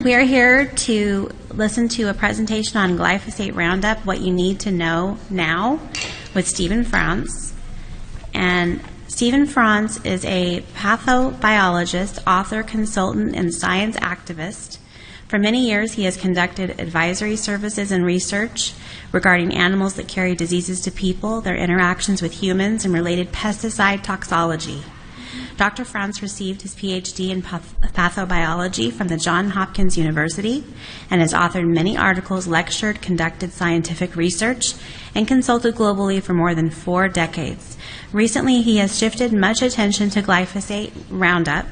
We are here to listen to a presentation on Glyphosate RoundUp, What You Need to Know Now, with Stephen Frantz. And Stephen Frantz is a pathobiologist, author, consultant, and science activist. For many years, he has conducted advisory services and research regarding animals that carry diseases to people, their interactions with humans, and related pesticide toxicology. Dr. Frantz received his PhD in pathobiology from the Johns Hopkins University and has authored many articles, lectured, conducted scientific research, and consulted globally for more than 4 decades. Recently, he has shifted much attention to glyphosate RoundUp,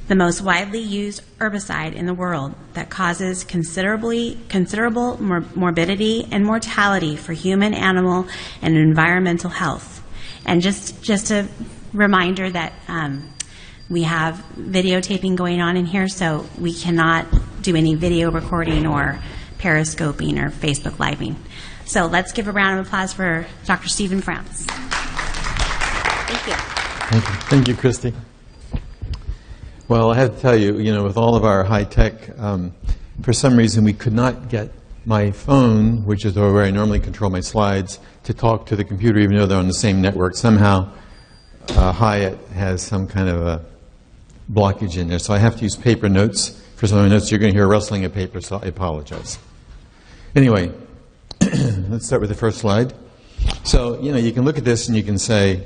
the most widely used herbicide in the world that causes considerable morbidity and mortality for human, animal, and environmental health. And just a reminder that we have videotaping going on in here, so we cannot do any video recording or periscoping or Facebook Living. So let's give a round of applause for Dr. Stephen Frantz. Thank you. Thank you. Thank you, Christy. Well, I have to tell you, with all of our high tech, for some reason we could not get my phone, which is where I normally control my slides, to talk to the computer, even though they're on the same network. Somehow, Hyatt has some kind of a blockage in there, so I have to use paper notes. For some of my notes, you're going to hear rustling of paper, so I apologize. Anyway, let's start with the first slide. So, you can look at this and you can say,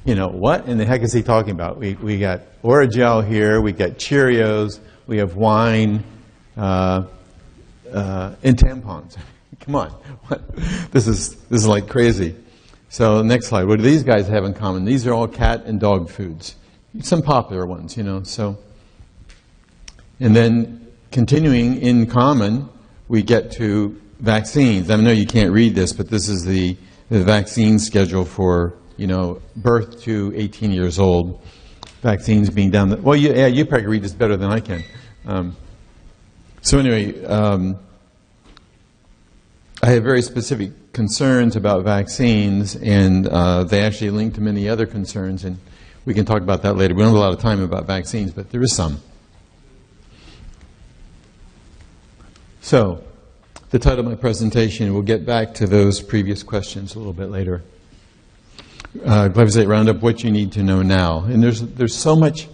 what in the heck is he talking about? We got Orajel here, we got Cheerios, we have wine, and tampons. Come on, this is like crazy. So next slide. What do these guys have in common? These are all cat and dog foods. Some popular ones, So, and then continuing in common, we get to vaccines. I know you can't read this, but this is the vaccine schedule for birth to 18 years old. Vaccines being down. Well, you probably read this better than I can. So anyway, I have very specific concerns about vaccines, and they actually link to many other concerns, and we can talk about that later. We don't have a lot of time about vaccines, but there is some. So, the title of my presentation, we'll get back to those previous questions a little bit later. Glyphosate RoundUp, what you need to know now. And there's so much,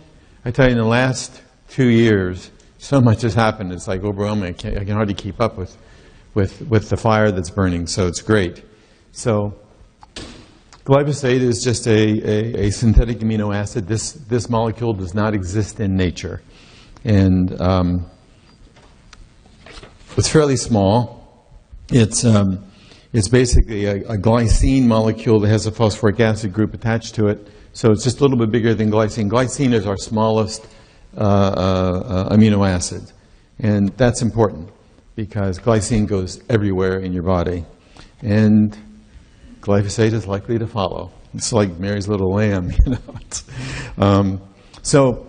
I tell you, in the last 2 years, so much has happened. It's like overwhelming. I can hardly keep up with the fire that's burning, so it's great. So glyphosate is just a synthetic amino acid. This molecule does not exist in nature. And it's fairly small. It's basically a glycine molecule that has a phosphoric acid group attached to it. So it's just a little bit bigger than glycine. Glycine is our smallest amino acid. And that's important because glycine goes everywhere in your body. And glyphosate is likely to follow. It's like Mary's little lamb, So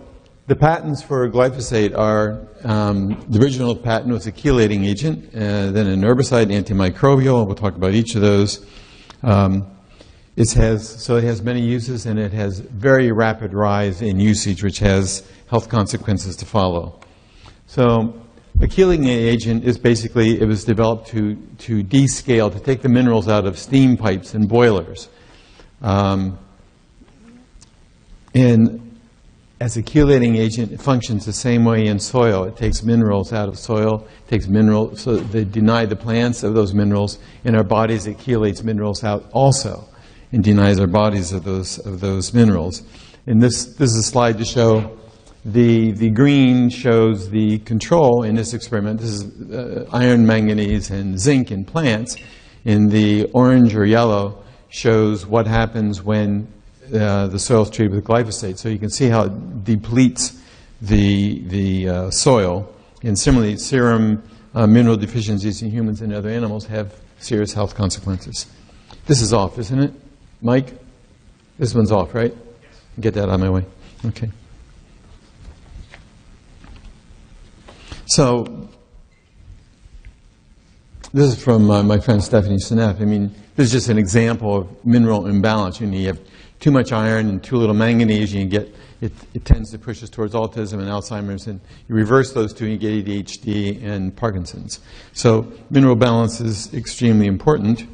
the patents for glyphosate are, the original patent was a chelating agent, then an herbicide, antimicrobial, and we'll talk about each of those. It has many uses, and it has very rapid rise in usage, which has health consequences to follow. So a chelating agent is basically, it was developed to descale, to take the minerals out of steam pipes and boilers. And as a chelating agent, it functions the same way in soil. It takes minerals out of soil, so they deny the plants of those minerals. In our bodies, it chelates minerals out also and denies our bodies of those minerals. And this is a slide to show the green shows the control in this experiment. This is iron, manganese, and zinc in plants. And the orange or yellow shows what happens when the soil is treated with glyphosate. So you can see how it depletes the soil. And similarly, serum mineral deficiencies in humans and other animals have serious health consequences. This is off, isn't it? Mike? This one's off, right? Get that out of my way. Okay. So This is from my friend Stephanie Seneff. I mean, this is just an example of mineral imbalance. You have too much iron and too little manganese, and you get it tends to push us towards autism and Alzheimer's, and you reverse those two, and you get ADHD and Parkinson's. So mineral balance is extremely important.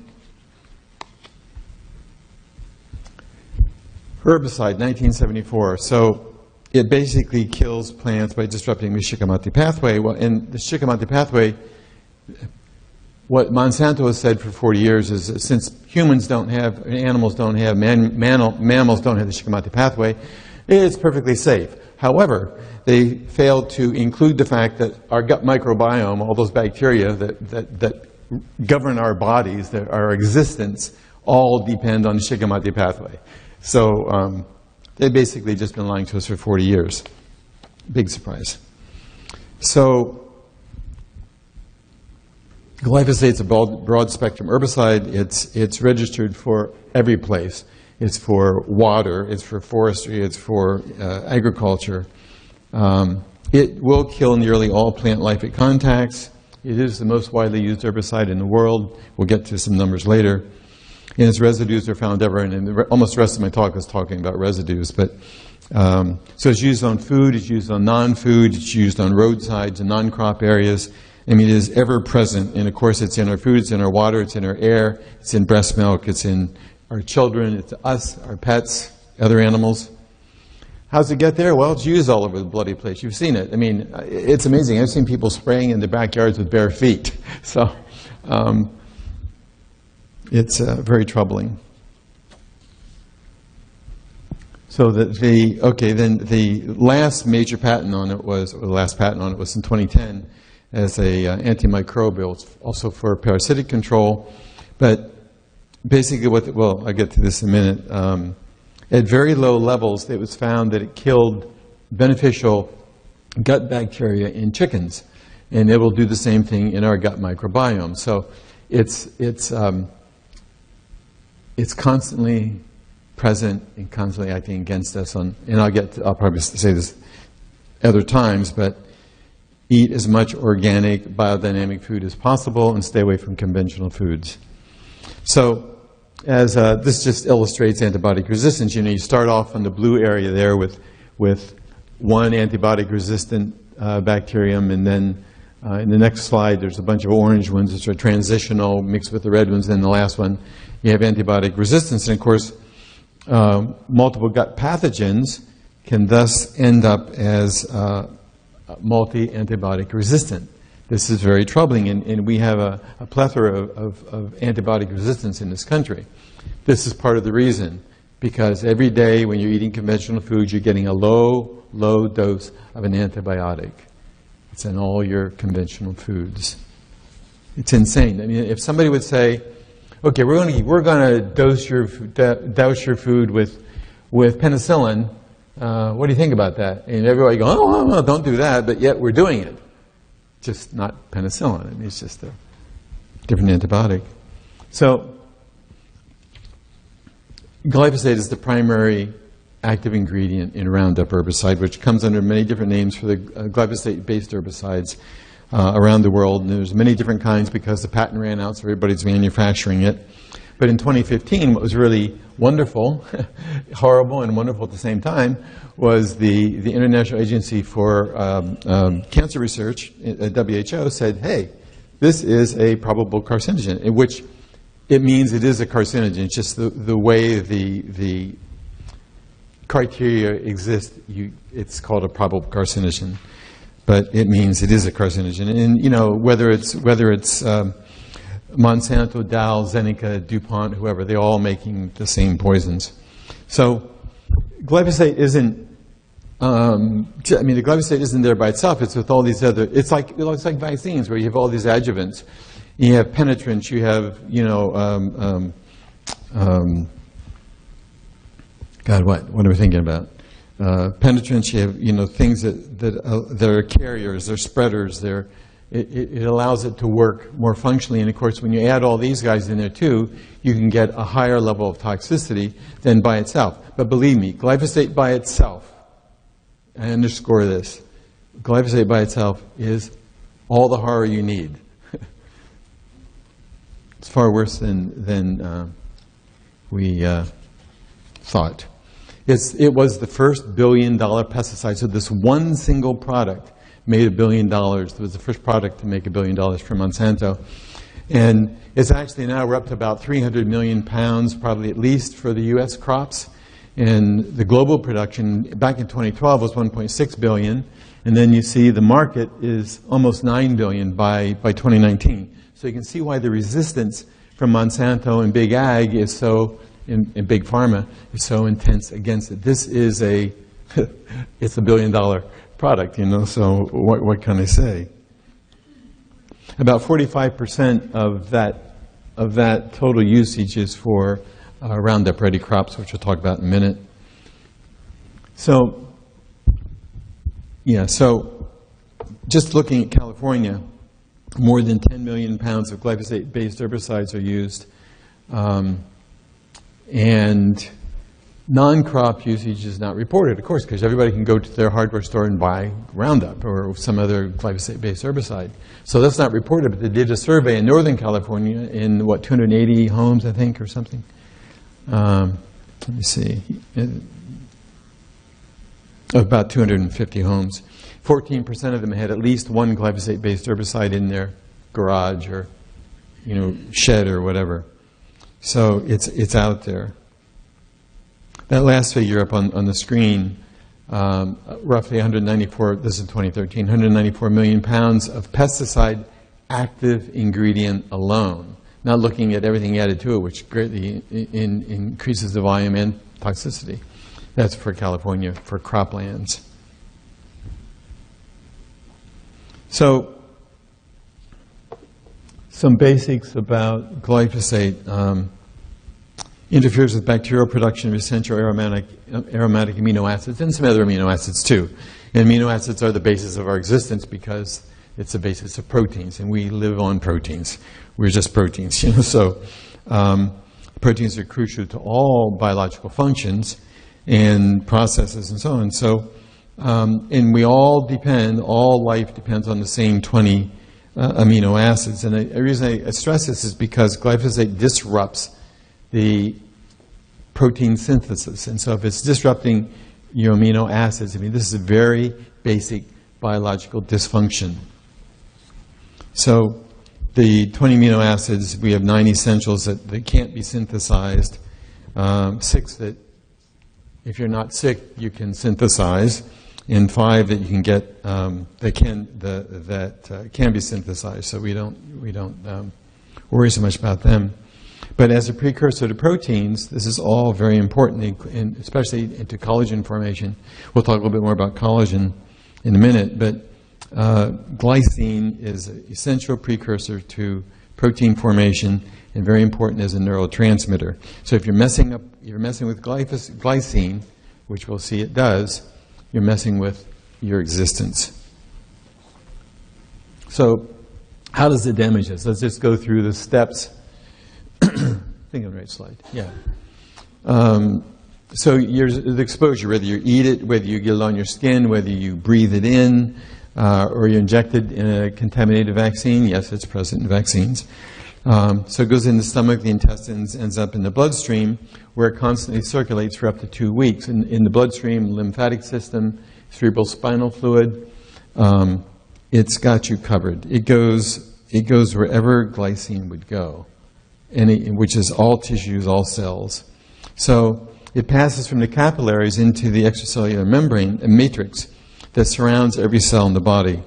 Herbicide, 1974. So it basically kills plants by disrupting the Shikimate pathway. Well, in the Shikimate pathway, what Monsanto has said for 40 years is that since humans don't have, animals don't have, mammals don't have the Shikimate pathway, it's perfectly safe. However, they failed to include the fact that our gut microbiome, all those bacteria that govern our bodies, our existence, all depend on the Shikimate pathway. So they've basically just been lying to us for 40 years. Big surprise. So glyphosate's a broad-spectrum herbicide. It's registered for every place. It's for water, it's for forestry, it's for agriculture. It will kill nearly all plant life it contacts. It is the most widely used herbicide in the world. We'll get to some numbers later. And its residues are found everywhere, and almost the rest of my talk is talking about residues. But so it's used on food, it's used on non-food, it's used on roadsides and non-crop areas. I mean, it is ever present, and of course it's in our food, it's in our water, it's in our air, it's in breast milk, it's in our children, it's us, our pets, other animals. How's it get there? Well, it's used all over the bloody place. You've seen it. I mean, it's amazing. I've seen people spraying in their backyards with bare feet. So it's very troubling. So then the last major patent on it was, or the last patent on it was in 2010 as a antimicrobial. It's also for parasitic control. But basically well, I'll get to this in a minute. At very low levels, it was found that it killed beneficial gut bacteria in chickens. And it will do the same thing in our gut microbiome. So it's constantly present and constantly acting against us and I'll probably say this other times, but eat as much organic, biodynamic food as possible and stay away from conventional foods. So as this just illustrates antibiotic resistance, you start off on the blue area there with one antibiotic resistant bacterium, and then in the next slide there's a bunch of orange ones which are transitional mixed with the red ones, and the last one you have antibiotic resistance. And of course multiple gut pathogens can thus end up as multi-antibiotic resistant. This is very troubling, and we have a plethora of antibiotic resistance in this country. This is part of the reason, because every day when you're eating conventional foods, you're getting a low dose of an antibiotic. It's in all your conventional foods. It's insane. I mean, if somebody would say, okay, we're going to douse your food with penicillin, what do you think about that? And everybody goes, oh, no, don't do that, but yet we're doing it. Just not penicillin. I mean, it's just a different antibiotic. So glyphosate is the primary active ingredient in Roundup herbicide, which comes under many different names for the glyphosate-based herbicides around the world. And there's many different kinds because the patent ran out, so everybody's manufacturing it. But in 2015, what was really wonderful, horrible and wonderful at the same time, was the International Agency for Cancer Research, WHO, said, hey, this is a probable carcinogen, in which it means it is a carcinogen. It's just the way the criteria exist, it's called a probable carcinogen. But it means it is a carcinogen. And, whether it's Monsanto, Dow, Zeneca, DuPont, whoever, they're all making the same poisons. So glyphosate isn't, the glyphosate isn't there by itself. It's with all these other, it's like vaccines where you have all these adjuvants. You have penetrants, you have, God, what are we thinking about? Penetrants, you have, things that are carriers, they're spreaders, it allows it to work more functionally. And of course, when you add all these guys in there too, you can get a higher level of toxicity than by itself. But believe me, glyphosate by itself, I underscore this, glyphosate by itself is all the horror you need. It's far worse than we thought. It was the first billion-dollar pesticide. So this one single product made $1 billion. It was the first product to make $1 billion for Monsanto. And it's actually now we're up to about 300 million pounds, probably at least, for the U.S. crops. And the global production back in 2012 was 1.6 billion. And then you see the market is almost 9 billion by 2019. So you can see why the resistance from Monsanto and Big Ag is so, in Big Pharma, is so intense against it. This is it's $1 billion product, you know, so what can I say? About 45% of that total usage is for Roundup Ready crops, which we'll talk about in a minute. So, yeah, so just looking at California, more than 10 million pounds of glyphosate-based herbicides are used. And non-crop usage is not reported, of course, because everybody can go to their hardware store and buy Roundup or some other glyphosate-based herbicide. So that's not reported, but they did a survey in Northern California in, 280 homes, I think, or something. Let me see. About 250 homes. 14% of them had at least one glyphosate-based herbicide in their garage or, you know, shed or whatever. So it's out there. That last figure up on the screen, roughly 194, this is 2013, 194 million pounds of pesticide active ingredient alone. Not looking at everything added to it, which greatly increases the volume and toxicity. That's for California, for croplands. So, some basics about glyphosate. Interferes with bacterial production of essential aromatic amino acids and some other amino acids too. And amino acids are the basis of our existence because it's the basis of proteins, and we live on proteins. We're just proteins, you know. So proteins are crucial to all biological functions and processes and so on. So and we all life depends on the same 20 amino acids. And the reason I stress this is because glyphosate disrupts the protein synthesis. And so if it's disrupting your amino acids, I mean, this is a very basic biological dysfunction. So the 20 amino acids, we have 9 essentials that can't be synthesized, 6 that if you're not sick you can synthesize, and 5 that you can get that can be synthesized. So we don't worry so much about them. But as a precursor to proteins, this is all very important, especially into collagen formation. We'll talk a little bit more about collagen in a minute, but glycine is an essential precursor to protein formation and very important as a neurotransmitter. So if you're messing with glycine, which we'll see it does, you're messing with your existence. So how does it damage us? Let's just go through the steps. I think on the right slide. Yeah. So the exposure, whether you eat it, whether you get it on your skin, whether you breathe it in, or you're injected in a contaminated vaccine. Yes, it's present in vaccines. So it goes in the stomach, the intestines, ends up in the bloodstream, where it constantly circulates for up to 2 weeks. In the bloodstream, lymphatic system, cerebral spinal fluid, it's got you covered. It goes wherever glycine would go. Which is all tissues, all cells. So it passes from the capillaries into the extracellular membrane, a matrix that surrounds every cell in the body.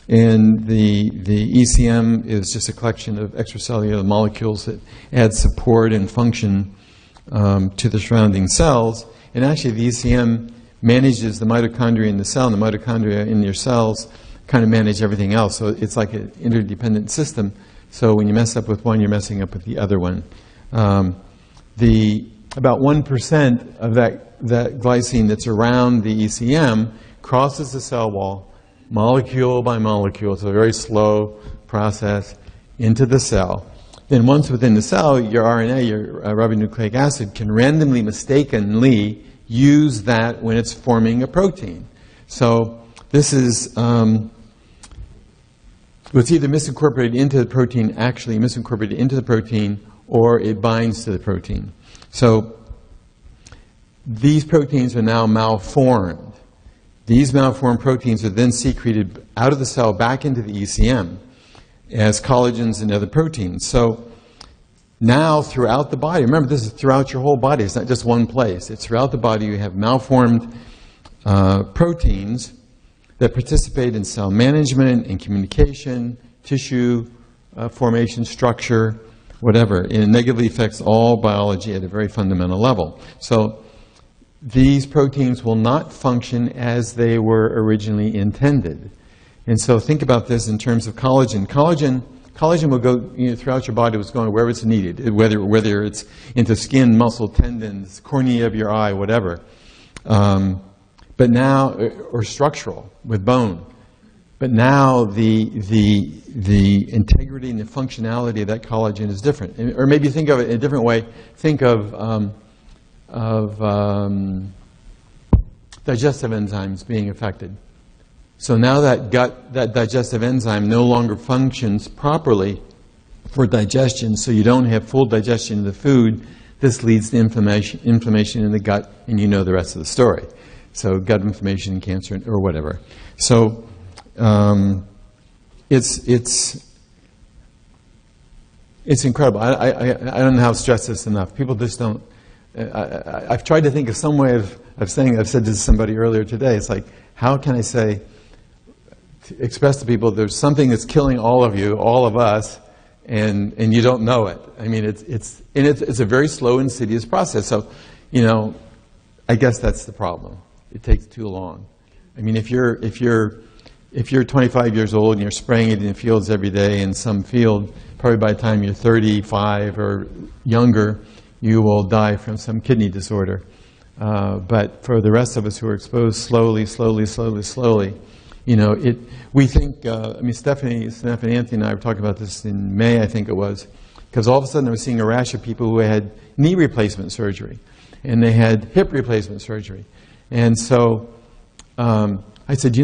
And the ECM is just a collection of extracellular molecules that add support and function to the surrounding cells. And actually the ECM manages the mitochondria in the cell, and the mitochondria in your cells kind of manage everything else. So it's like an interdependent system. So when you mess up with one, you're messing up with the other one. About 1% of that glycine that's around the ECM crosses the cell wall, molecule by molecule. It's a very slow process into the cell. Then once within the cell, your RNA, your ribonucleic acid, can randomly, mistakenly use that when it's forming a protein. So this is it's either misincorporated into the protein, actually misincorporated into the protein, or it binds to the protein. So these proteins are now malformed. These malformed proteins are then secreted out of the cell back into the ECM as collagens and other proteins. So now throughout the body, remember this is throughout your whole body, it's not just one place, it's throughout the body you have malformed proteins that participate in cell management and communication, tissue formation, structure, whatever. And it negatively affects all biology at a very fundamental level. So these proteins will not function as they were originally intended. And so think about this in terms of collagen. Collagen will go throughout your body, it's going wherever it's needed, whether it's into skin, muscle, tendons, cornea of your eye, whatever. But now, or structural with bone. But now the integrity and the functionality of that collagen is different. Or maybe think of it in a different way. Think of digestive enzymes being affected. So now that digestive enzyme no longer functions properly for digestion, so you don't have full digestion of the food. This leads to inflammation in the gut, and you know the rest of the story. So gut inflammation, cancer, or whatever. So it's incredible. I don't know how to stress this enough. People just don't. I've tried to think of some way of saying. I've said this to somebody earlier today. It's like, how can I say, express to people there's something that's killing all of you, all of us, and you don't know it. I mean, it's a very slow, insidious process. So, I guess that's the problem. It takes too long. I mean, if you're 25 years old and you're spraying it in fields every day in some field, probably by the time you're 35 or younger, you will die from some kidney disorder. But for the rest of us who are exposed slowly, we think, Stephanie Anthony and I were talking about this in May, I think it was, because all of a sudden I was seeing a rash of people who had knee replacement surgery, and they had hip replacement surgery. And so I said,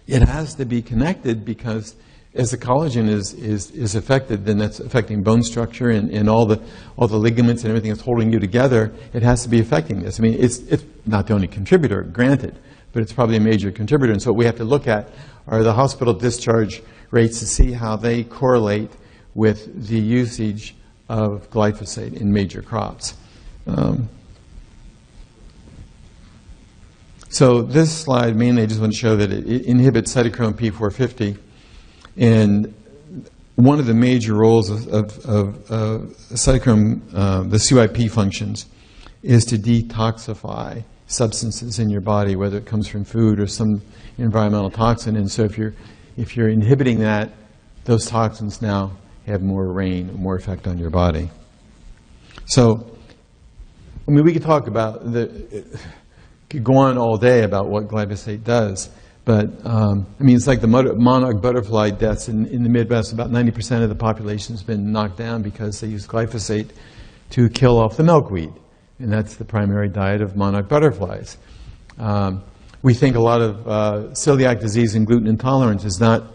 it has to be connected, because as the collagen is affected, then that's affecting bone structure and all the ligaments and everything that's holding you together. It has to be affecting this. I mean, it's not the only contributor, granted, but it's probably a major contributor. And so what we have to look at are the hospital discharge rates to see how they correlate with the usage of glyphosate in major crops. So this slide mainly I just want to show that it inhibits cytochrome P450, and one of the major roles of cytochrome, the CYP functions, is to detoxify substances in your body, whether it comes from food or some environmental toxin. And so if you're inhibiting that, those toxins now have more reign, more effect on your body. So, we could talk about could go on all day about what glyphosate does, but it's like the monarch butterfly deaths in the Midwest. About 90% of the population has been knocked down because they use glyphosate to kill off the milkweed, and that's the primary diet of monarch butterflies. We think a lot of celiac disease and gluten intolerance is not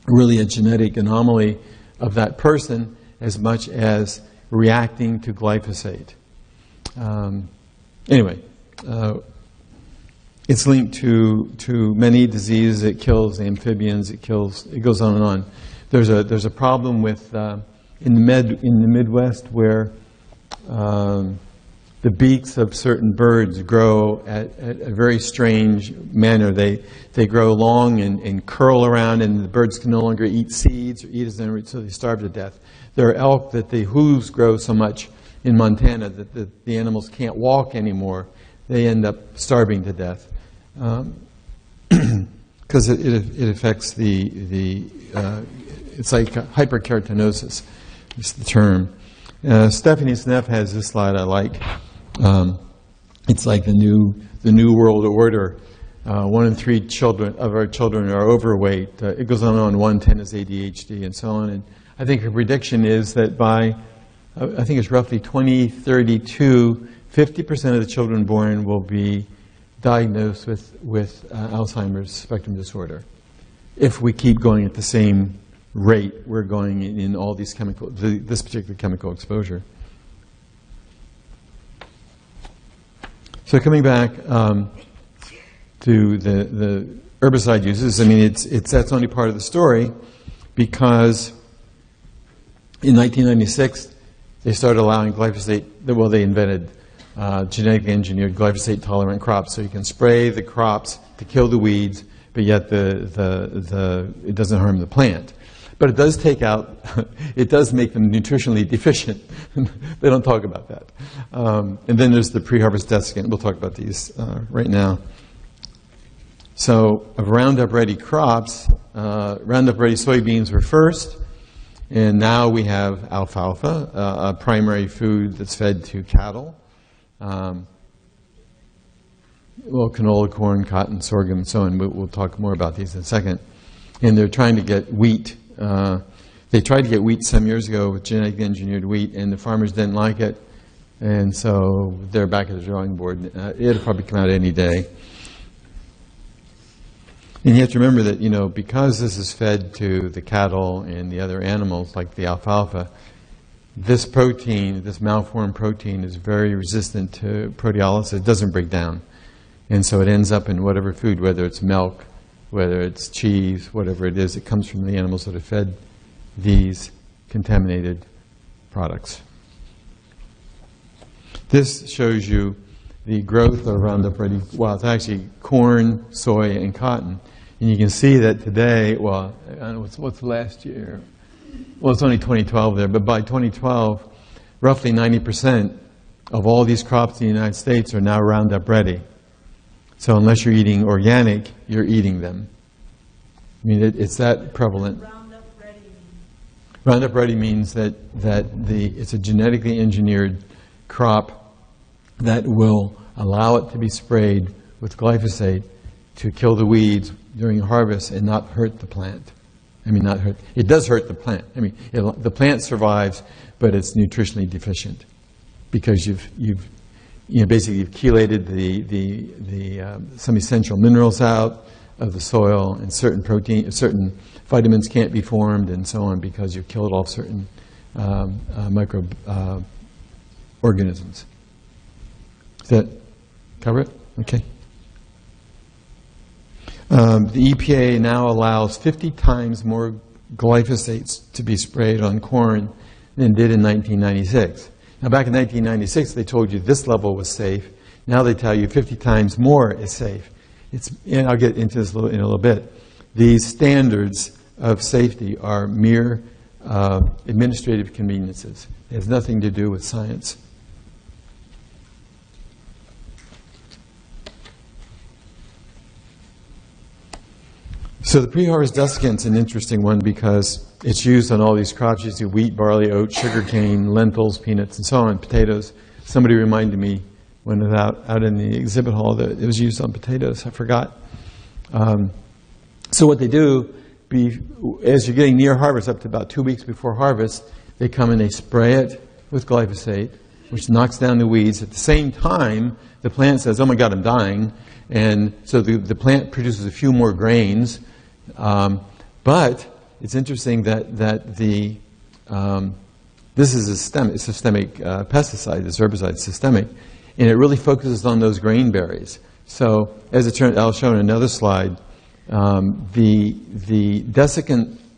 really a genetic anomaly of that person as much as reacting to glyphosate. It's linked to many diseases. It kills amphibians. It goes on and on. There's a problem with in the Midwest where the beaks of certain birds grow at a very strange manner. They grow long and curl around, and the birds can no longer eat seeds or eat as they, so they starve to death. There are elk that the hooves grow so much in Montana that the animals can't walk anymore. They end up starving to death because it affects it's like hyperkeratosis is the term. Stephanie Sneff has this slide I like. It's like the new world order. 1 in 3 of our children are overweight. It goes on and on. 1 in 10 is ADHD, and so on. And I think her prediction is that by, I think it's roughly 2032, 50% of the children born will be diagnosed with Alzheimer's spectrum disorder. if we keep going at the same rate we're going in all these chemical, this particular chemical exposure. So coming back to the herbicide uses, I mean, that's only part of the story, because in 1996 they started allowing glyphosate. Well, they invented genetically engineered glyphosate-tolerant crops, so you can spray the crops to kill the weeds, but yet it doesn't harm the plant. But it does take out, it does make them nutritionally deficient. They don't talk about that. And then there's the pre-harvest desiccant. We'll talk about these right now. So of Roundup-ready crops, Roundup-ready soybeans were first, and now we have alfalfa, a primary food that's fed to cattle. Well, canola, corn, cotton, sorghum, and so on. We'll talk more about these in a second. And they're trying to get wheat. They tried to get wheat some years ago with genetically engineered wheat, and the farmers didn't like it. And so they're back at the drawing board. It'll probably come out any day. And you have to remember that, you know, because this is fed to the cattle and the other animals, like the alfalfa, this protein, this malformed protein, is very resistant to proteolysis. It doesn't break down. And so it ends up in whatever food, whether it's milk, whether it's cheese, whatever it is, it comes from the animals that are fed these contaminated products. This shows you the growth of Roundup Ready. Well, it's actually corn, soy, and cotton. And you can see that today, well, I don't know, what's last year? Well, it's only 2012 there, but by 2012, roughly 90% of all these crops in the United States are now Roundup Ready. So unless you're eating organic, you're eating them. I mean, it's that prevalent. Roundup Ready. Roundup Ready means that it's a genetically engineered crop that will allow it to be sprayed with glyphosate to kill the weeds during harvest and not hurt the plant. I mean, not hurt. It does hurt the plant. I mean, the plant survives, but it's nutritionally deficient because you've basically you've chelated some essential minerals out of the soil, and certain vitamins can't be formed, and so on, because you've killed off certain microorganisms. Does that cover it? Okay. The EPA now allows 50 times more glyphosates to be sprayed on corn than did in 1996. Now, back in 1996, they told you this level was safe. Now they tell you 50 times more is safe. And I'll get into this in a little bit. These standards of safety are mere administrative conveniences. It has nothing to do with science. So the pre-harvest desiccant's an interesting one because it's used on all these crops. You see wheat, barley, oats, sugarcane, lentils, peanuts, and so on, potatoes. Somebody reminded me when I was out in the exhibit hall that it was used on potatoes. I forgot. So what they do, as you're getting near harvest, up to about 2 weeks before harvest, they come and they spray it with glyphosate, which knocks down the weeds. At the same time, the plant says, oh my God, I'm dying. And so the plant produces a few more grains. But it's interesting that this is a systemic pesticide, this herbicide is systemic, and it really focuses on those grain berries. So as it turns, I'll show in another slide, the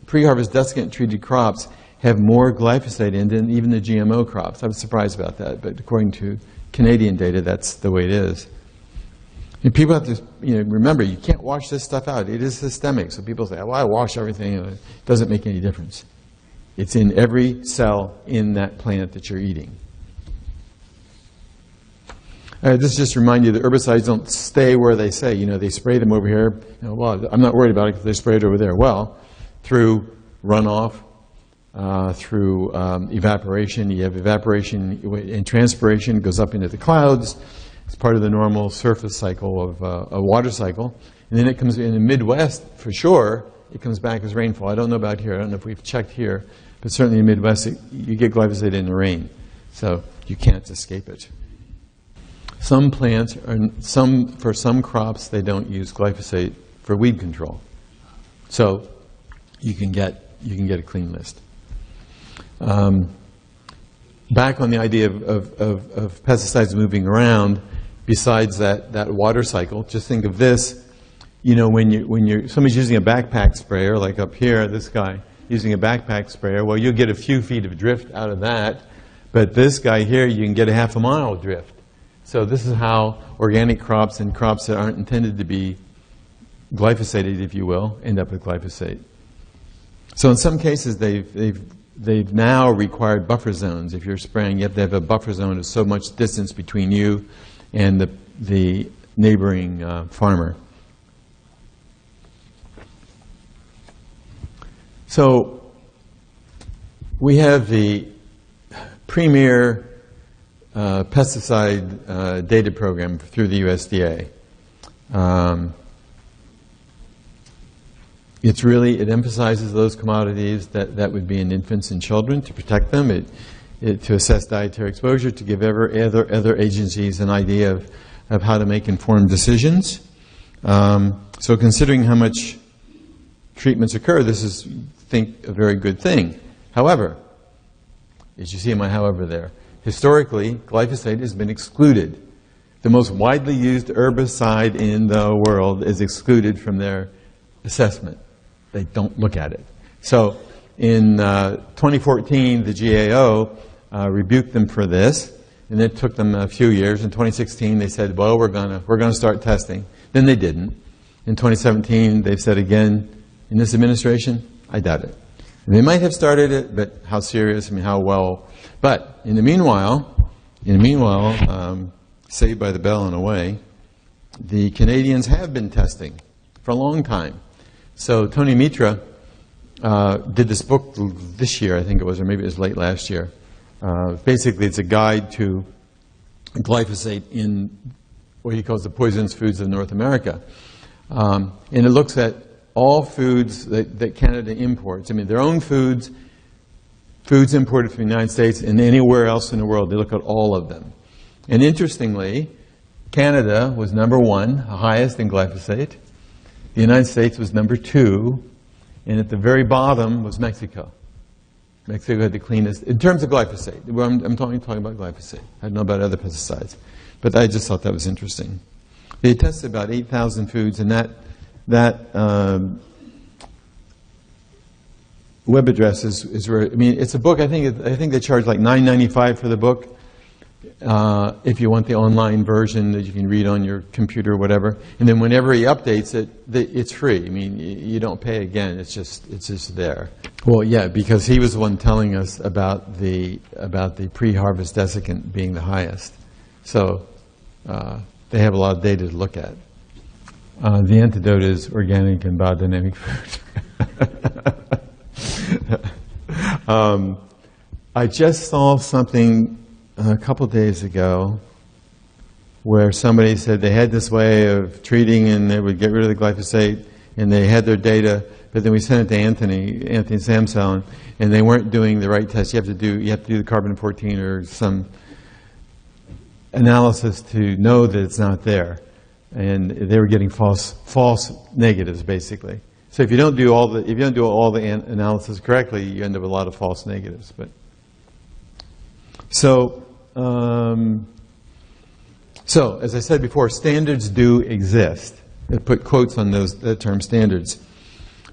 pre-harvest desiccant treated crops have more glyphosate in than even the GMO crops. I was surprised about that, but according to Canadian data, that's the way it is. And people have to remember, you can't wash this stuff out. It is systemic. So people say, well, I wash everything. It doesn't make any difference. It's in every cell in that plant that you're eating. This just reminds you that herbicides don't stay where they say. They spray them over here. Well, I'm not worried about it because they sprayed over there. Well, through runoff, through evaporation. You have evaporation and transpiration. It goes up into the clouds. It's part of the normal surface cycle of a water cycle. And then it comes in the Midwest, for sure, it comes back as rainfall. I don't know about here. I don't know if we've checked here. But certainly in the Midwest, you get glyphosate in the rain. So you can't escape it. Some plants, for some crops, they don't use glyphosate for weed control. So you can get a clean list. Back on the idea of pesticides moving around, besides that water cycle, just think of this. You know, when somebody's using a backpack sprayer, like up here, this guy using a backpack sprayer, well, you'll get a few feet of drift out of that, but this guy here, you can get a half a mile drift. So this is how organic crops and crops that aren't intended to be glyphosated, if you will, end up with glyphosate. So in some cases, they've now required buffer zones. If you're spraying, you have to have a buffer zone of so much distance between you and the neighboring farmer. So we have the premier pesticide data program through the USDA. It emphasizes those commodities that would be in infants and children to protect them, to assess dietary exposure, to give other agencies an idea of how to make informed decisions. So considering how much treatments occur, this is, I think, a very good thing. However, as you see in my however there, historically, glyphosate has been excluded. The most widely used herbicide in the world is excluded from their assessment. They don't look at it. So in 2014, the GAO rebuked them for this, and it took them a few years. In 2016, they said, well, we're gonna start testing. Then they didn't. In 2017, they've said again, in this administration, I doubt it. And they might have started it, but how serious, I mean, how well. But in the meanwhile, saved by the bell in a way, the Canadians have been testing for a long time. So Tony Mitra did this book this year, I think it was, or maybe it was late last year. Basically, it's a guide to glyphosate in what he calls the poisonous foods of North America. And it looks at all foods that Canada imports. I mean, their own foods imported from the United States and anywhere else in the world. They look at all of them. And interestingly, Canada was #1, highest in glyphosate. The United States was #2. And at the very bottom was Mexico. Mexico had the cleanest, in terms of glyphosate. I'm talking about glyphosate. I don't know about other pesticides. But I just thought that was interesting. They tested about 8,000 foods, and that web address is where, I mean, it's a book. I think they charge like $9.95 for the book. If you want the online version that you can read on your computer or whatever, and then whenever he updates it, it's free. I mean, you don't pay again. It's just there. Well, yeah, because he was the one telling us about the pre-harvest desiccant being the highest. So they have a lot of data to look at. The antidote is organic and biodynamic food. I just saw something a couple days ago where somebody said they had this way of treating and they would get rid of the glyphosate and they had their data, but then we sent it to Anthony Samsel, and they weren't doing the right test. You have to do the carbon-14 or some analysis to know that it's not there. And they were getting false negatives, basically. So if you don't do all the analysis correctly, you end up with a lot of false negatives. But so as I said before, standards do exist. I put quotes on the term standards,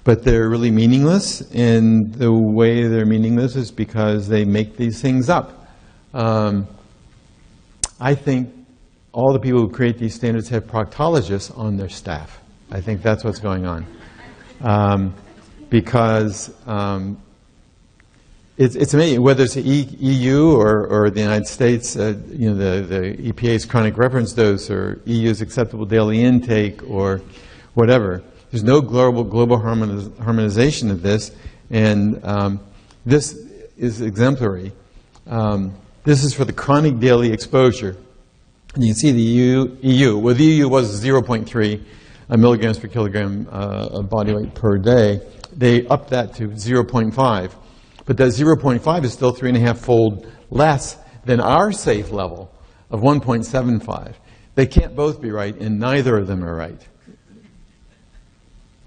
but they're really meaningless. And the way they're meaningless is because they make these things up. I think all the people who create these standards have proctologists on their staff. I think that's what's going on. Because it's amazing, whether it's the EU or the United States, the EPA's chronic reference dose or EU's acceptable daily intake or whatever. There's no global harmonization of this, and this is exemplary. This is for the chronic daily exposure. And you can see the EU. Well, the EU was 0.3 milligrams per kilogram of body weight per day. They upped that to 0.5. But that 0.5 is still 3.5-fold less than our safe level of 1.75. They can't both be right, and neither of them are right.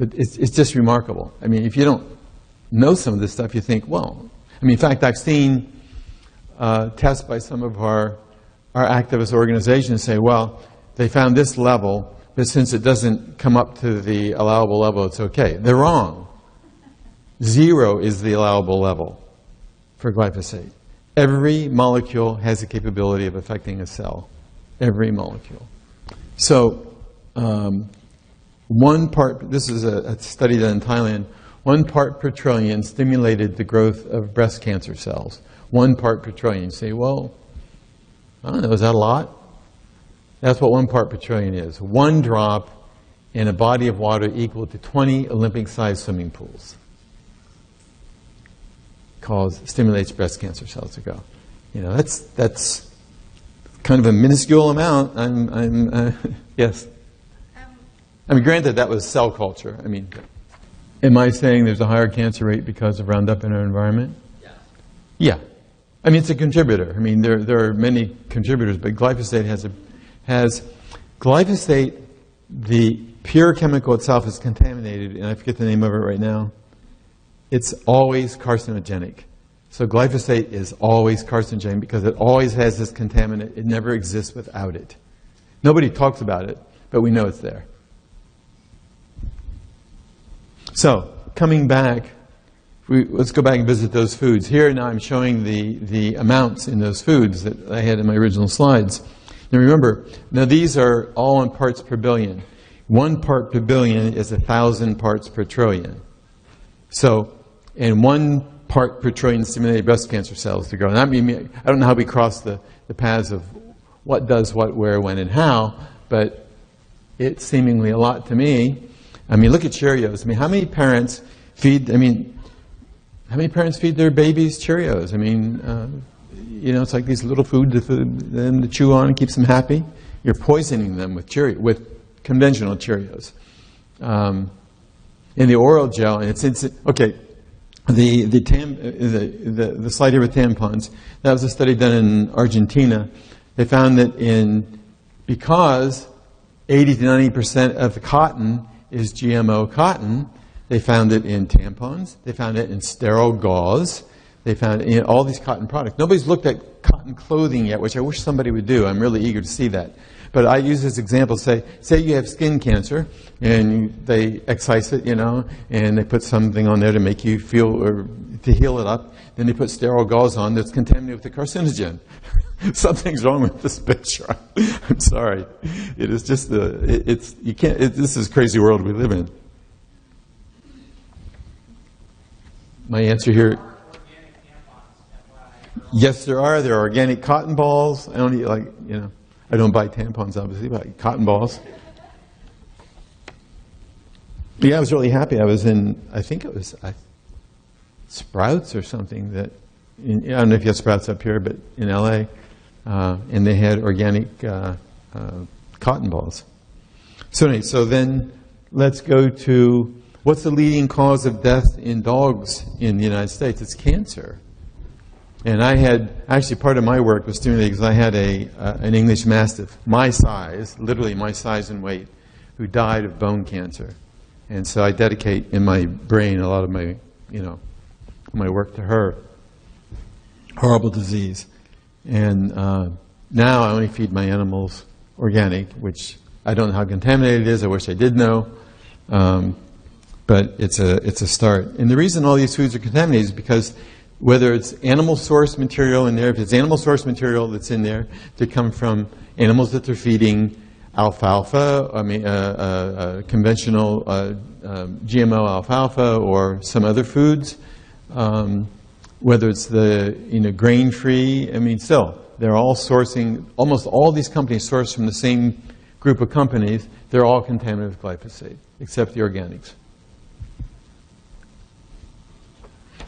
But it's just remarkable. I mean, if you don't know some of this stuff, you think, well, I mean, in fact, I've seen tests by some of our activist organizations say, well, they found this level, but since it doesn't come up to the allowable level, it's okay. They're wrong. 0 is the allowable level for glyphosate. Every molecule has the capability of affecting a cell. Every molecule. So, 1 part, this is a study done in Thailand, 1 part per trillion stimulated the growth of breast cancer cells. 1 part per trillion. You say, well, I don't know, is that a lot? That's what 1 part per trillion is. 1 drop in a body of water equal to 20 Olympic-sized swimming pools. Stimulates breast cancer cells to grow. You know, that's kind of a minuscule amount. Yes. I mean, granted, that was cell culture. I mean, am I saying there's a higher cancer rate because of Roundup in our environment? Yeah. Yeah. I mean, it's a contributor. I mean, there are many contributors, but glyphosate has glyphosate, the pure chemical itself is contaminated, and I forget the name of it right now. It's always carcinogenic. So glyphosate is always carcinogenic because it always has this contaminant. It never exists without it. Nobody talks about it, but we know it's there. So, coming back, let's go back and visit those foods. Here now I'm showing the amounts in those foods that I had in my original slides. Now remember, now these are all in parts per billion. 1 part per billion is 1,000 parts per trillion. So, and 1 part per trillion stimulated breast cancer cells to grow. And I mean, I don't know how we cross the paths of what does what, where, when, and how, but it's seemingly a lot to me. I mean, look at Cheerios. I mean, how many parents feed their babies Cheerios? I mean, you know, it's like these little food for them to chew on and keeps them happy. You're poisoning them with conventional Cheerios. In the oral gel, and it's okay. The slide here with tampons. That was a study done in Argentina. They found that because 80 to 90% of the cotton is GMO cotton, they found it in tampons. They found it in sterile gauze. They found it in all these cotton products. Nobody's looked at cotton clothing yet, which I wish somebody would do. I'm really eager to see that. But I use this example, say you have skin cancer, and they excise it, you know, and they put something on there to make you feel, or to heal it up. Then they put sterile gauze on that's contaminated with a carcinogen. Something's wrong with this picture. I'm sorry. It is just this is a crazy world we live in. My answer here. Yes, there are. There are organic cotton balls. I don't eat, I don't buy tampons, obviously, but I eat cotton balls. Yeah, I was really happy. I was in, I think it was Sprouts or something I don't know if you have Sprouts up here, but in LA, and they had organic cotton balls. So anyway, so then let's go to what's the leading cause of death in dogs in the United States? It's cancer. And I had, actually part of my work was stimulated because I had an English Mastiff, my size, literally my size and weight, who died of bone cancer. And so I dedicate in my brain a lot of my, my work to her. Horrible disease. And now I only feed my animals organic, which I don't know how contaminated it is. I wish I did know. But it's a start. And the reason all these foods are contaminated is because whether it's animal source material in there, if it's animal source material that's in there, to come from animals that they're feeding alfalfa, conventional GMO alfalfa or some other foods, whether it's the grain-free, still, they're all sourcing, almost all these companies source from the same group of companies. They're all contaminated with glyphosate, except the organics.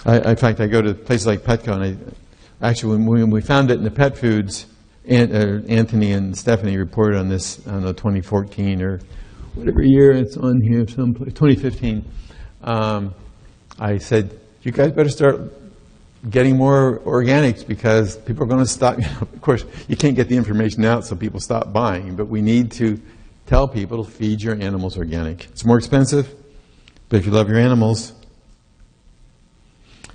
In fact, I go to places like Petco, and when we found it in the pet foods, Anthony and Stephanie reported on this, I don't know, 2014 or whatever year it's on here, 2015. I said, you guys better start getting more organics because people are going to stop. Of course, you can't get the information out, so people stop buying, but we need to tell people to feed your animals organic. It's more expensive, But if you love your animals.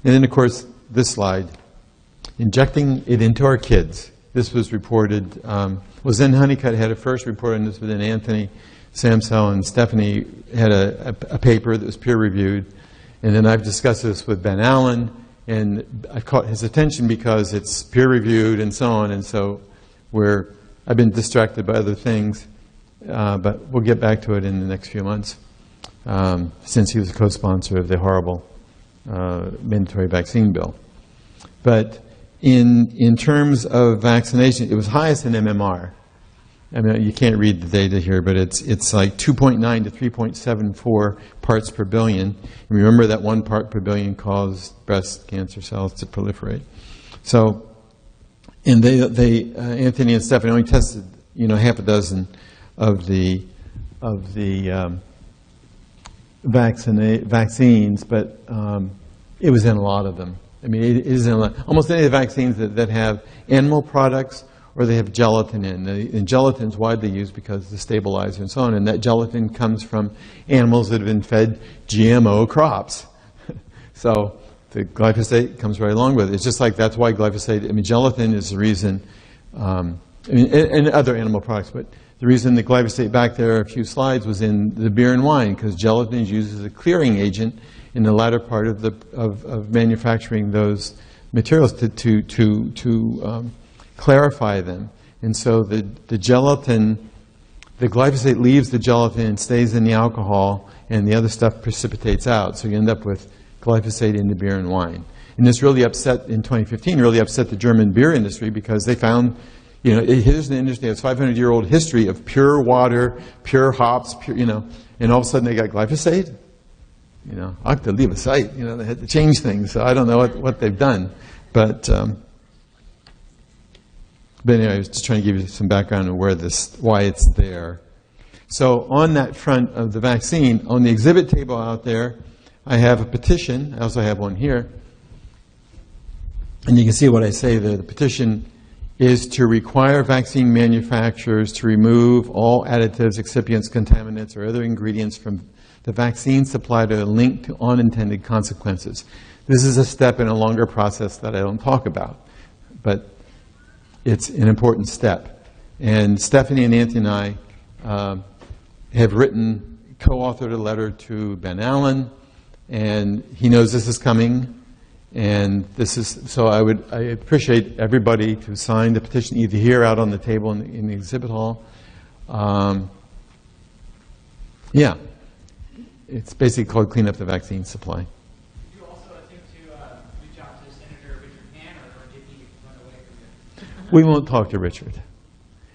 And then, of course, this slide, injecting it into our kids. This was reported, was in Honeycutt had a first report on this, but then Anthony Samsel and Stephanie had a paper that was peer-reviewed. And then I've discussed this with Ben Allen, and I've caught his attention because it's peer-reviewed and so on, and so I've been distracted by other things, but we'll get back to it in the next few months, since he was a co-sponsor of the horrible mandatory vaccine bill. But in terms of vaccination, it was highest in MMR. I mean, you can't read the data here, but it's like 2.9 to 3.74 parts per billion. And remember that 1 part per billion caused breast cancer cells to proliferate. So, and they Anthony and Stephanie only tested, half a dozen of the vaccines, but it was in a lot of them. I mean, it is in a lot. Almost any of the vaccines that have animal products or they have gelatin in. And gelatin is widely used because it's a stabilizer and so on, and that gelatin comes from animals that have been fed GMO crops. So the glyphosate comes right along with it. It's just like that's why glyphosate, gelatin is the reason, and other animal products, but the reason the glyphosate back there, a few slides, was in the beer and wine, because gelatin is used as a clearing agent in the latter part of manufacturing those materials to clarify them. And so the gelatin, the glyphosate leaves the gelatin and stays in the alcohol, and the other stuff precipitates out. So you end up with glyphosate in the beer and wine. And this really upset, in 2015, really upset the German beer industry, because they found, here's an industry that's 500-year-old history of pure water, pure hops, and all of a sudden they got glyphosate. Glyphosate, they had to change things. So I don't know what they've done. But anyway, I was just trying to give you some background on why it's there. So on that front of the vaccine, on the exhibit table out there, I have a petition. I also have one here. And you can see what I say there. The petition is to require vaccine manufacturers to remove all additives, excipients, contaminants, or other ingredients from the vaccine supply that are linked to unintended consequences. This is a step in a longer process that I don't talk about, but it's an important step. And Stephanie and Anthony and I have co-authored a letter to Ben Allen, and he knows this is coming. And so I appreciate everybody to sign the petition, either here, out on the table in the exhibit hall. It's basically called Clean Up the Vaccine Supply. Did you also attempt to reach out to Senator Richard Pan, or did he run away from you? We won't talk to Richard.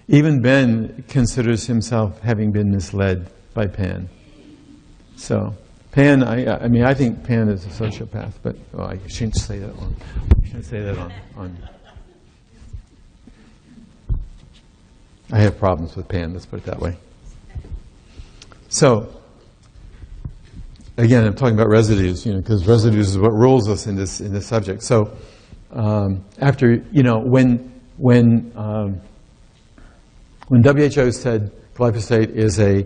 Even Ben considers himself having been misled by Pan. So Pan, I think Pan is a sociopath, but I shouldn't say that on. I shouldn't say that on. I have problems with Pan. Let's put it that way. So, again, I'm talking about residues, because residues is what rules us in this subject. So, after when WHO said glyphosate is a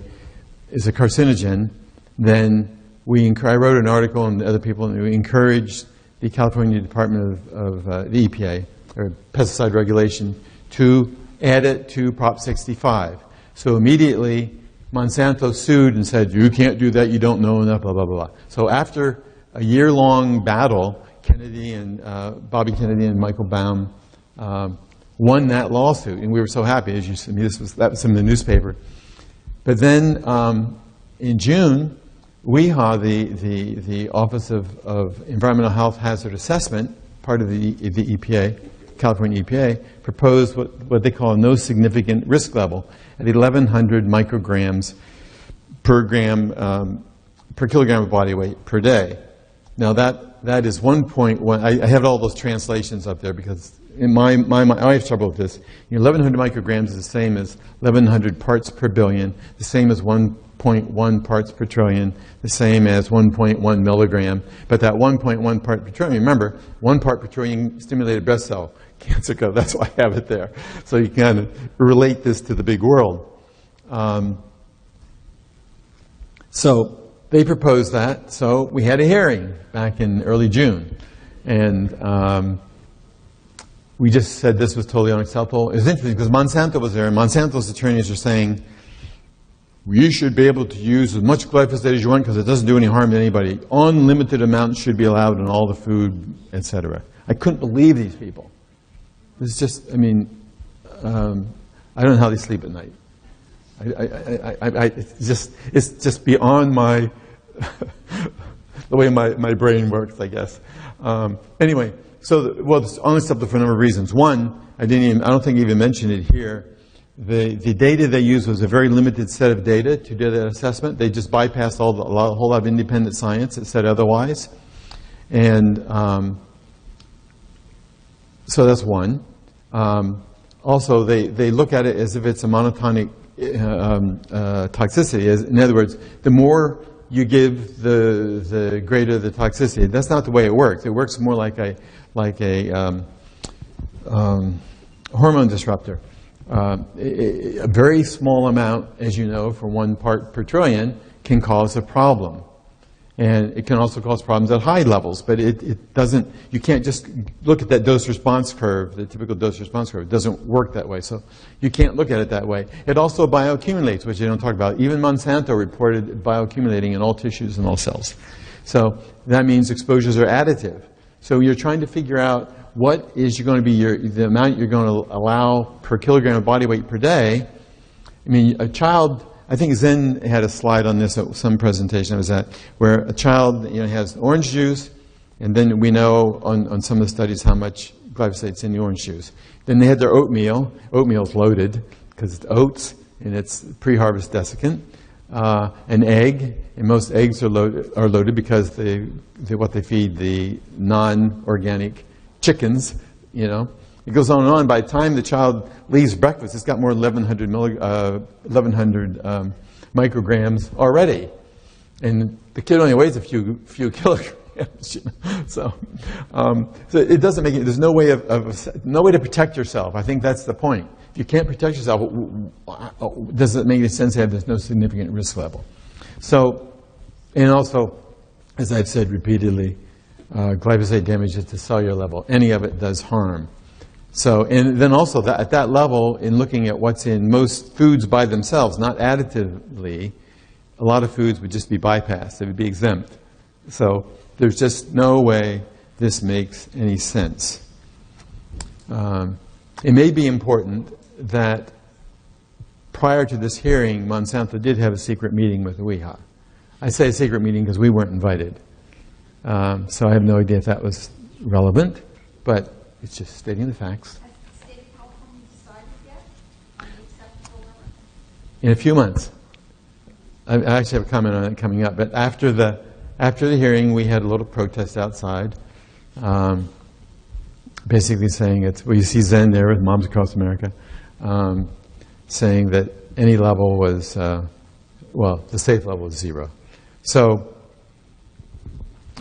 carcinogen, then I wrote an article, and other people, and we encouraged the California Department of the EPA, or pesticide regulation, to add it to Prop 65. So immediately, Monsanto sued and said, you can't do that, you don't know enough, blah, blah, blah. So after a year-long battle, Bobby Kennedy and Michael Baum won that lawsuit, and we were so happy. As you see, that was in the newspaper. But then in June, WEHA, the Office of Environmental Health Hazard Assessment, part of the EPA, California EPA, proposed what they call a no significant risk level at 1,100 micrograms per kilogram of body weight per day. Now that is 1.1. I have all those translations up there because in my mind, I have trouble with this. 1,100 micrograms is the same as 1,100 parts per billion, the same as 1.1 parts per trillion, the same as 1.1 milligram. But that 1.1 part per trillion, remember, 1 part per trillion stimulated breast cell cancer code. That's why I have it there. So you can relate this to the big world. So they proposed that, so we had a hearing back in early June. And we just said this was totally unacceptable. It was interesting because Monsanto was there, and Monsanto's attorneys are saying, we should be able to use as much glyphosate as you want because it doesn't do any harm to anybody. Unlimited amounts should be allowed in all the food, etc. I couldn't believe these people. It's just, I mean, I don't know how they sleep at night. It's just beyond my, the way my brain works, I guess. Anyway, so, well, it's unacceptable for a number of reasons. One, I don't think I even mentioned it here. The data they used was a very limited set of data to do that assessment. They just bypassed a whole lot of independent science that said otherwise. And so that's one. Also, they look at it as if it's a monotonic toxicity. In other words, the more you give, the greater the toxicity. That's not the way it works. It works more like a hormone disruptor. A very small amount, as you know, for 1 part per trillion can cause a problem. And it can also cause problems at high levels, but it doesn't, you can't just look at that dose-response curve, the typical dose-response curve. It doesn't work that way, so you can't look at it that way. It also bioaccumulates, which you don't talk about. Even Monsanto reported bioaccumulating in all tissues and all cells. So that means exposures are additive. So you're trying to figure out what is going to be the amount you're going to allow per kilogram of body weight per day. I mean, a child, I think Zen had a slide on this at some presentation I was at, where a child has orange juice, and then we know on some of the studies how much glyphosate's in the orange juice. Then they had their oatmeal. Oatmeal's loaded because it's oats and it's pre-harvest desiccant. An egg, and most eggs are loaded because what they feed the non-organic chickens, It goes on and on. By the time the child leaves breakfast, it's got more than 1,100 micrograms already. And the kid only weighs a few kilograms. So it doesn't make it, there's no way no way to protect yourself. I think that's the point. If you can't protect yourself, does it make any sense to have there's no significant risk level? So, and also, as I've said repeatedly, glyphosate damages to cellular level. Any of it does harm. So, and then also at that level, in looking at what's in most foods by themselves, not additively, a lot of foods would just be bypassed. They would be exempt. So there's just no way this makes any sense. It may be important that prior to this hearing, Monsanto did have a secret meeting with the WIHA. I say a secret meeting because we weren't invited. So I have no idea if that was relevant, but it's just stating the facts. Has the state of California decided yet on the acceptable limit? In a few months. I actually have a comment on it coming up, but after the hearing, we had a little protest outside, basically saying you see Zen there with Moms Across America, saying that any level was, the safe level is 0. So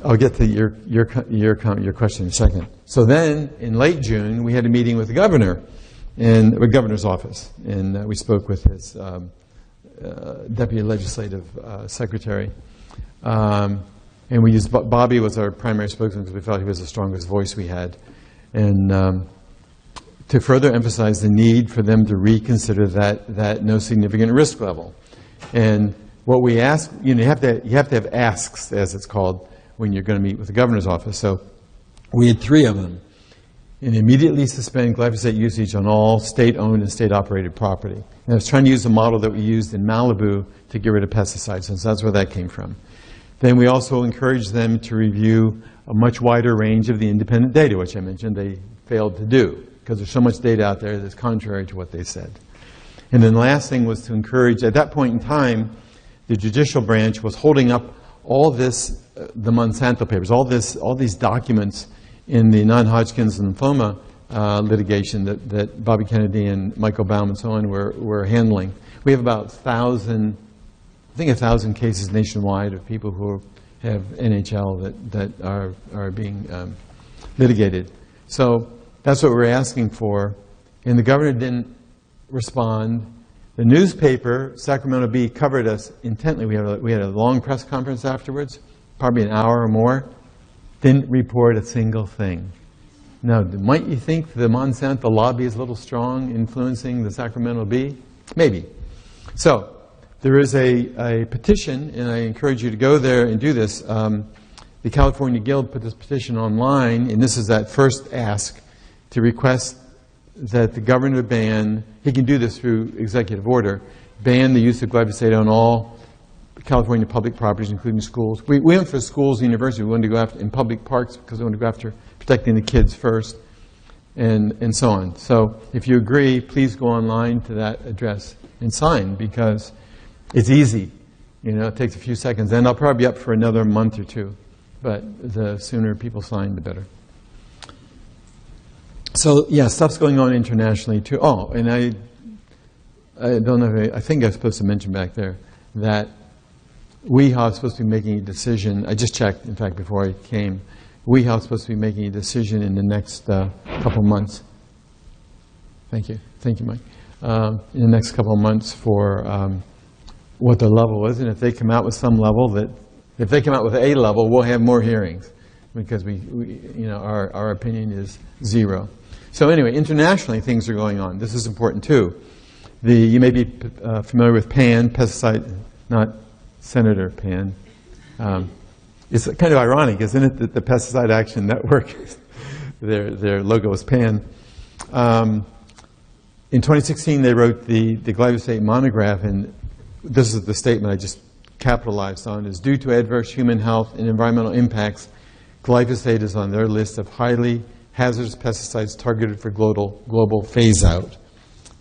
I'll get to your question in a second. So then, in late June, we had a meeting with the governor, in the governor's office, and we spoke with his deputy legislative secretary, and we used Bobby was our primary spokesman because we felt he was the strongest voice we had, and to further emphasize the need for them to reconsider that no significant risk level. And what we ask, you have to have asks, as it's called, when you're going to meet with the governor's office. So we had 3 of them. And immediately suspend glyphosate usage on all state-owned and state-operated property. And I was trying to use the model that we used in Malibu to get rid of pesticides, since that's where that came from. Then we also encouraged them to review a much wider range of the independent data, which I mentioned they failed to do, because there's so much data out there that's contrary to what they said. And then the last thing was to encourage, at that point in time, the judicial branch was holding up all this, the Monsanto papers, all these documents in the non-Hodgkin's lymphoma litigation that Bobby Kennedy and Michael Baum and so on were handling. We have about 1,000 cases nationwide of people who have NHL that are being litigated. So that's what we're asking for. And the governor didn't respond. The newspaper, Sacramento Bee, covered us intently. We had a long press conference afterwards, probably an hour or more. Didn't report a single thing. Now, might you think the Monsanto lobby is a little strong, influencing the Sacramento Bee? Maybe. So, there is a petition, and I encourage you to go there and do this. The California Guild put this petition online, and this is that first ask to request that the governor ban, he can do this through executive order, ban the use of glyphosate on all California public properties, including schools. We went for schools and universities. We wanted to go after in public parks because we wanted to go after protecting the kids first, and so on. So if you agree, please go online to that address and sign, because it's easy. You know, it takes a few seconds, and I'll probably be up for another month or two. But the sooner people sign, the better. So, yeah, stuff's going on internationally, too. Oh, and I don't know, I think I was supposed to mention back there that WEHA is supposed to be making a decision. I just checked, in fact, before I came. WEHA is supposed to be making a decision in the next couple months. Thank you. Thank you, Mike. In the next couple of months for what the level is. And if they come out with some level if they come out with a level, we'll have more hearings, because we you know, our opinion is 0. So anyway, internationally things are going on. This is important too. You may be familiar with PAN, pesticide, not Senator PAN. It's kind of ironic, isn't it, that the Pesticide Action Network, their logo is PAN. In 2016, they wrote the glyphosate monograph, and this is the statement I just capitalized on, is due to adverse human health and environmental impacts, glyphosate is on their list of highly hazardous pesticides targeted for global phase-out.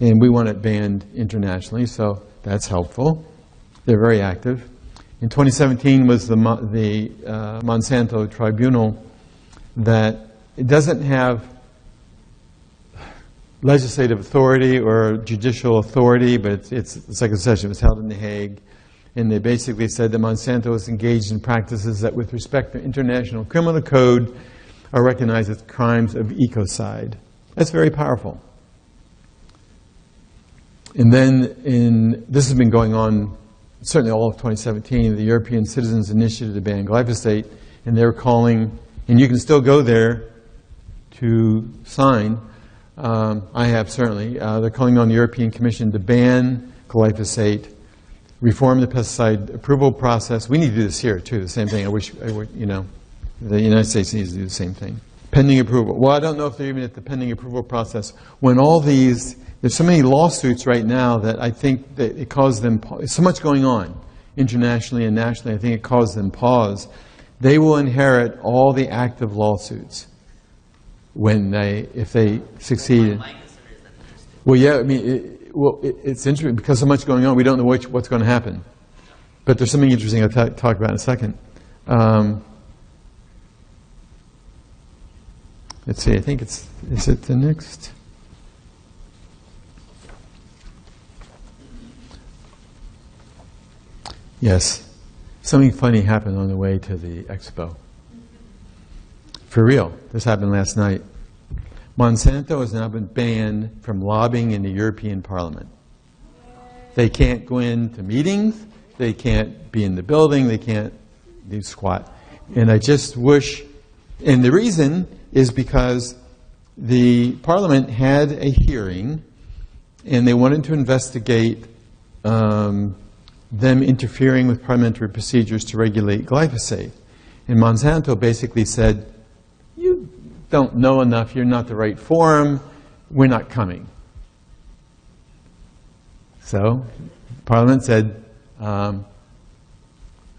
And we want it banned internationally, so that's helpful. They're very active. In 2017 was the Monsanto tribunal that it doesn't have legislative authority or judicial authority, but it's like a session. It was held in The Hague. And they basically said that Monsanto is engaged in practices that, with respect to international criminal code, are recognized as crimes of ecocide. That's very powerful. And then, this has been going on certainly all of 2017, the European Citizens Initiative to ban glyphosate, and they're calling, and you can still go there to sign. I have certainly. They're calling on the European Commission to ban glyphosate, reform the pesticide approval process. We need to do this here too. The same thing. I wish you know, the United States needs to do the same thing. Pending approval. Well, I don't know if they're even at the pending approval process. When all these, there's so many lawsuits right now that I think that it caused them, so much going on internationally and nationally, I think it caused them pause. They will inherit all the active lawsuits if they succeed. Well, yeah, I mean, it's interesting because so much going on, we don't know what's going to happen. But there's something interesting I'll talk about in a second. Let's see, I think is it the next? Yes. Something funny happened on the way to the expo. For real. This happened last night. Monsanto has now been banned from lobbying in the European Parliament. They can't go into meetings. They can't be in the building. They can't do squat. And I just wish, and the reason is because the Parliament had a hearing and they wanted to investigate them interfering with parliamentary procedures to regulate glyphosate. And Monsanto basically said, you don't know enough, you're not the right forum, we're not coming. So Parliament said, how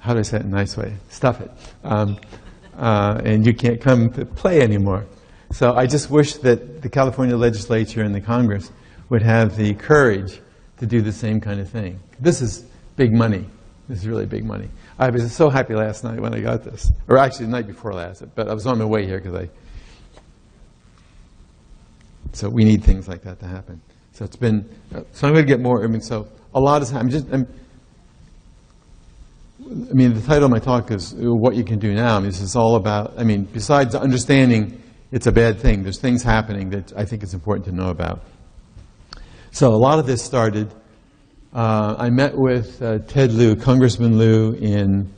do I say it in a nice way? Stuff it. And you can't come to play anymore. So I just wish that the California legislature and the Congress would have the courage to do the same kind of thing. This is big money. This is really big money. I was so happy last night when I got this. Or actually the night before last, but I was on my way here because so we need things like that to happen. So it's been, so I'm going to get more, I mean, so a lot is happening. I mean, the title of my talk is What You Can Do Now. I mean, this is all about, I mean, besides understanding it's a bad thing, there's things happening that I think it's important to know about. So a lot of this started I met with Ted Lieu, Congressman Lieu, in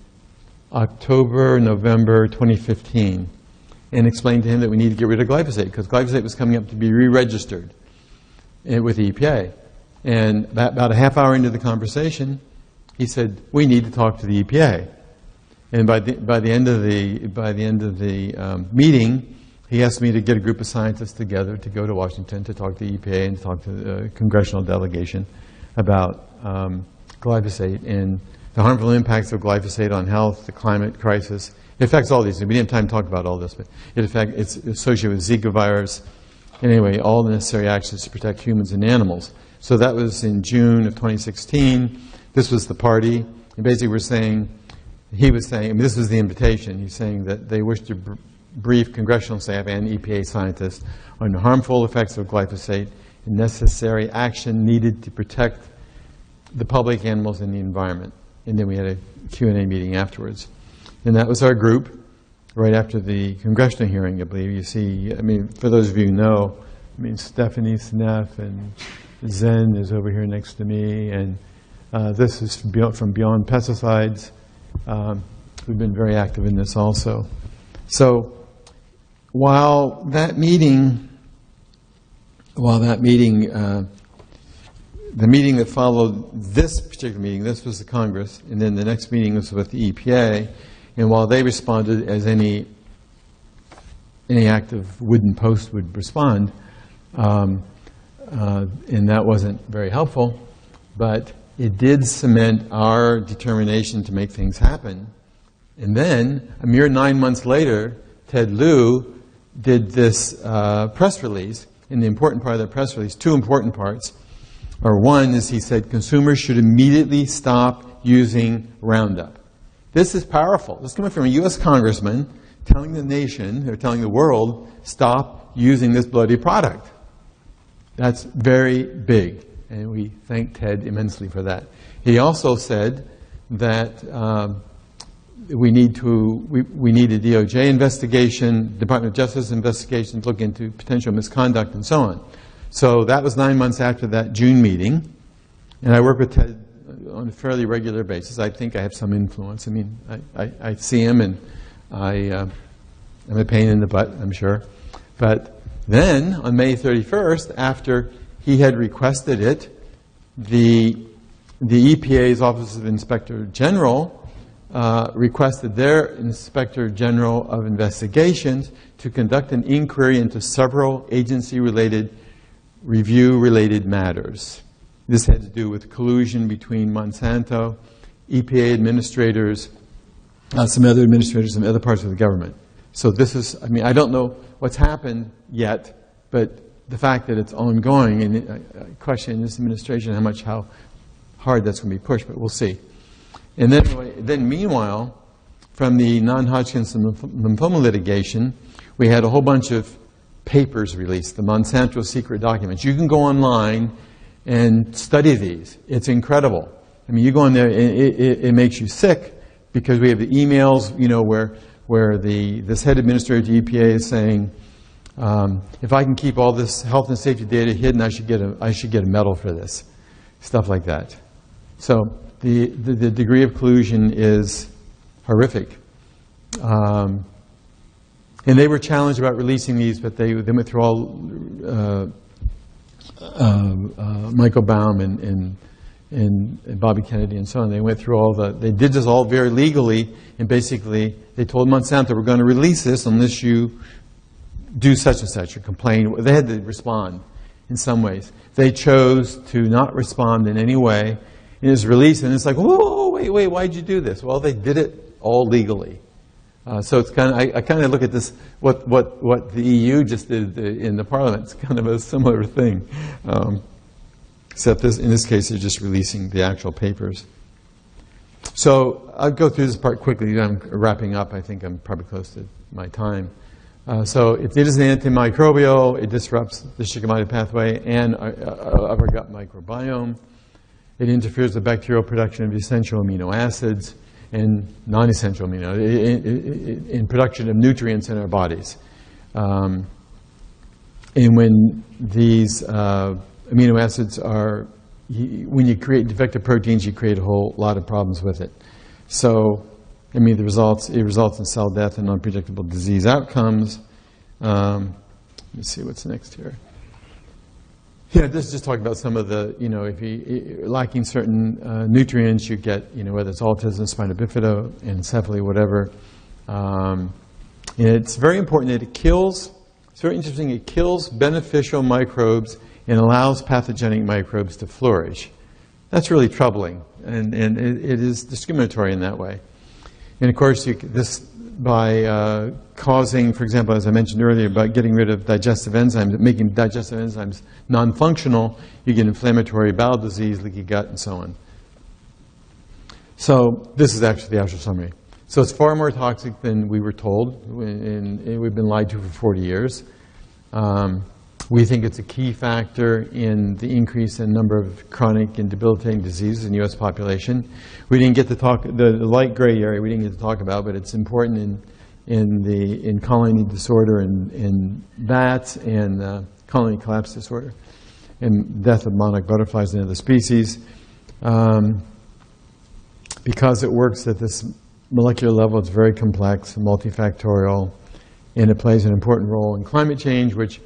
October, November 2015, and explained to him that we need to get rid of glyphosate because glyphosate was coming up to be re-registered with the EPA. And about a half hour into the conversation, he said, "We need to talk to the EPA." And by the end of the meeting, he asked me to get a group of scientists together to go to Washington to talk to the EPA and to talk to the congressional delegation about glyphosate and the harmful impacts of glyphosate on health, the climate crisis. It affects all these things. We didn't have time to talk about all this, but it's associated with Zika virus. Anyway, all the necessary actions to protect humans and animals. So that was in June of 2016. This was the party. And basically he was saying, I mean, this was the invitation. He's saying that they wish to brief congressional staff and EPA scientists on the harmful effects of glyphosate and necessary action needed to protect the public, animals, and the environment. And then we had a Q&A meeting afterwards. And that was our group right after the congressional hearing, I believe. You see, I mean, for those of you who know, I mean, Stephanie Sneff and Zen is over here next to me. And this is from Beyond Pesticides. We've been very active in this also. So while that meeting, the meeting that followed this particular meeting, this was the Congress, and then the next meeting was with the EPA, and while they responded as any active wooden post would respond, and that wasn't very helpful, but it did cement our determination to make things happen. And then, a mere 9 months later, Ted Lieu did this press release, and the important part of the press release, two important parts, or one is he said consumers should immediately stop using Roundup. This is powerful. This is coming from a U.S. congressman telling the nation, or telling the world, stop using this bloody product. That's very big, and we thank Ted immensely for that. He also said that we need a DOJ investigation, Department of Justice investigation to look into potential misconduct and so on. So that was 9 months after that June meeting, and I work with Ted on a fairly regular basis. I think I have some influence. I mean, I see him, and I'm a pain in the butt, I'm sure. But then, on May 31st, after he had requested it, the EPA's Office of Inspector General requested their Inspector General of Investigations to conduct an inquiry into several agency-related, review-related matters. This had to do with collusion between Monsanto, EPA administrators, some other administrators in other parts of the government. So this is, I mean, I don't know what's happened yet, but the fact that it's ongoing, and I question in this administration how hard that's going to be pushed, but we'll see. And then meanwhile, from the non-Hodgkin's lymphoma litigation, we had a whole bunch of papers released, the Monsanto secret documents. You can go online and study these. It's incredible. I mean, you go in there, it makes you sick, because we have the emails, you know, where this head administrator to EPA is saying, if I can keep all this health and safety data hidden, I should get a medal for this. Stuff like that. So the degree of collusion is horrific. And they were challenged about releasing these, but they went through all Michael Baum and Bobby Kennedy and so on. They went through they did this all very legally, and basically they told Monsanto, we're going to release this unless you do such and such or complain. They had to respond in some ways. They chose to not respond in any way. It was released, and it's like, whoa, wait, why'd you do this? Well, they did it all legally. So it's kind of, I kind of look at this, what the EU just did in the Parliament. It's kind of a similar thing, except in this case they're just releasing the actual papers. So I'll go through this part quickly. I'm wrapping up. I think I'm probably close to my time. So it is an antimicrobial. It disrupts the Shikimata pathway and of our gut microbiome. It interferes with bacterial production of essential amino acids and non-essential in production of nutrients in our bodies. And when these amino acids are when you create defective proteins, you create a whole lot of problems with it. So, I mean, it results in cell death and non-predictable disease outcomes. Let me see what's next here. Yeah, this is just talking about some of the, if you're lacking certain nutrients, you get, whether it's autism, spina bifida, anencephaly, whatever. And it's very important that it's very interesting, it kills beneficial microbes and allows pathogenic microbes to flourish. That's really troubling, and it is discriminatory in that way. And of course, by causing, for example, as I mentioned earlier, by getting rid of digestive enzymes, making digestive enzymes non-functional, you get inflammatory bowel disease, leaky gut, and so on. So this is actually the actual summary. So it's far more toxic than we were told, and we've been lied to for 40 years. We think it's a key factor in the increase in number of chronic and debilitating diseases in the U.S. population. We didn't get to talk, the light gray area we didn't get to talk about, but it's important in colony disorder in bats and colony collapse disorder and death of monarch butterflies and other species. Because it works at this molecular level, it's very complex, multifactorial, and it plays an important role in climate change, which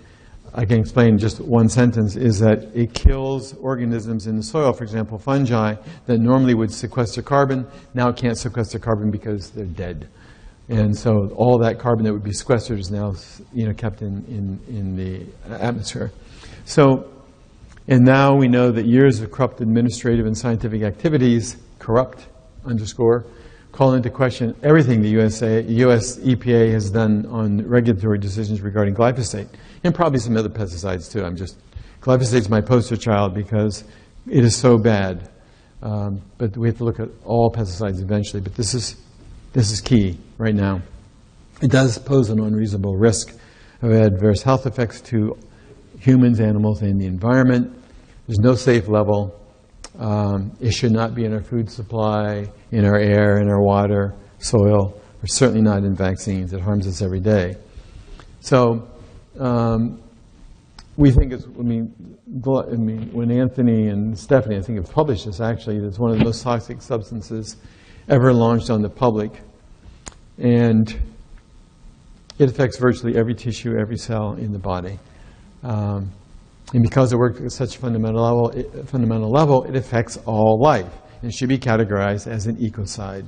I can explain in just one sentence, is that it kills organisms in the soil, for example, fungi that normally would sequester carbon, now can't sequester carbon because they're dead. And so all that carbon that would be sequestered is now kept in the atmosphere. So, and now we know that years of corrupt administrative and scientific activities, call into question everything the US EPA has done on regulatory decisions regarding glyphosate, and probably some other pesticides too. Glyphosate's my poster child because it is so bad. But we have to look at all pesticides eventually, but this is key right now. It does pose an unreasonable risk of adverse health effects to humans, animals, and the environment. There's no safe level. It should not be in our food supply, in our air, in our water, soil, or certainly not in vaccines. It harms us every day. So we think it's, when Anthony and Stephanie, I think, have published this actually, it's one of the most toxic substances ever launched on the public. And it affects virtually every tissue, every cell in the body. And because it works at such a fundamental level, it affects all life. And it should be categorized as an ecocide.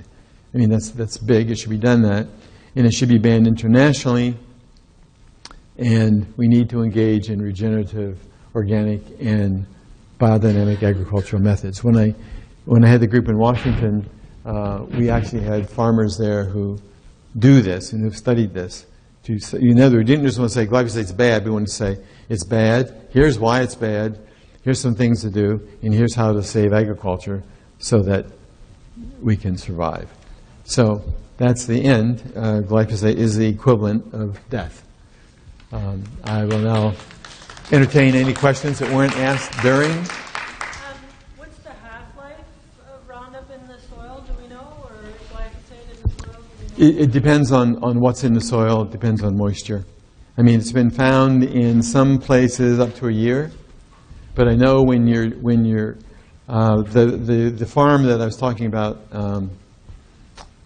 That's big. It should be done that. And it should be banned internationally. And we need to engage in regenerative, organic, and biodynamic agricultural methods. When I had the group in Washington, we actually had farmers there who do this and who've studied this. We didn't just want to say glyphosate's bad. We wanted to say it's bad. Here's why it's bad. Here's some things to do, and here's how to save agriculture so that we can survive. So that's the end. Glyphosate is the equivalent of death. I will now entertain any questions that weren't asked during. What's the half-life of Roundup in the soil? Do we know, or glyphosate in the soil? Do we know? It depends on what's in the soil. It depends on moisture. It's been found in some places up to a year, but I know when you're the farm that I was talking about,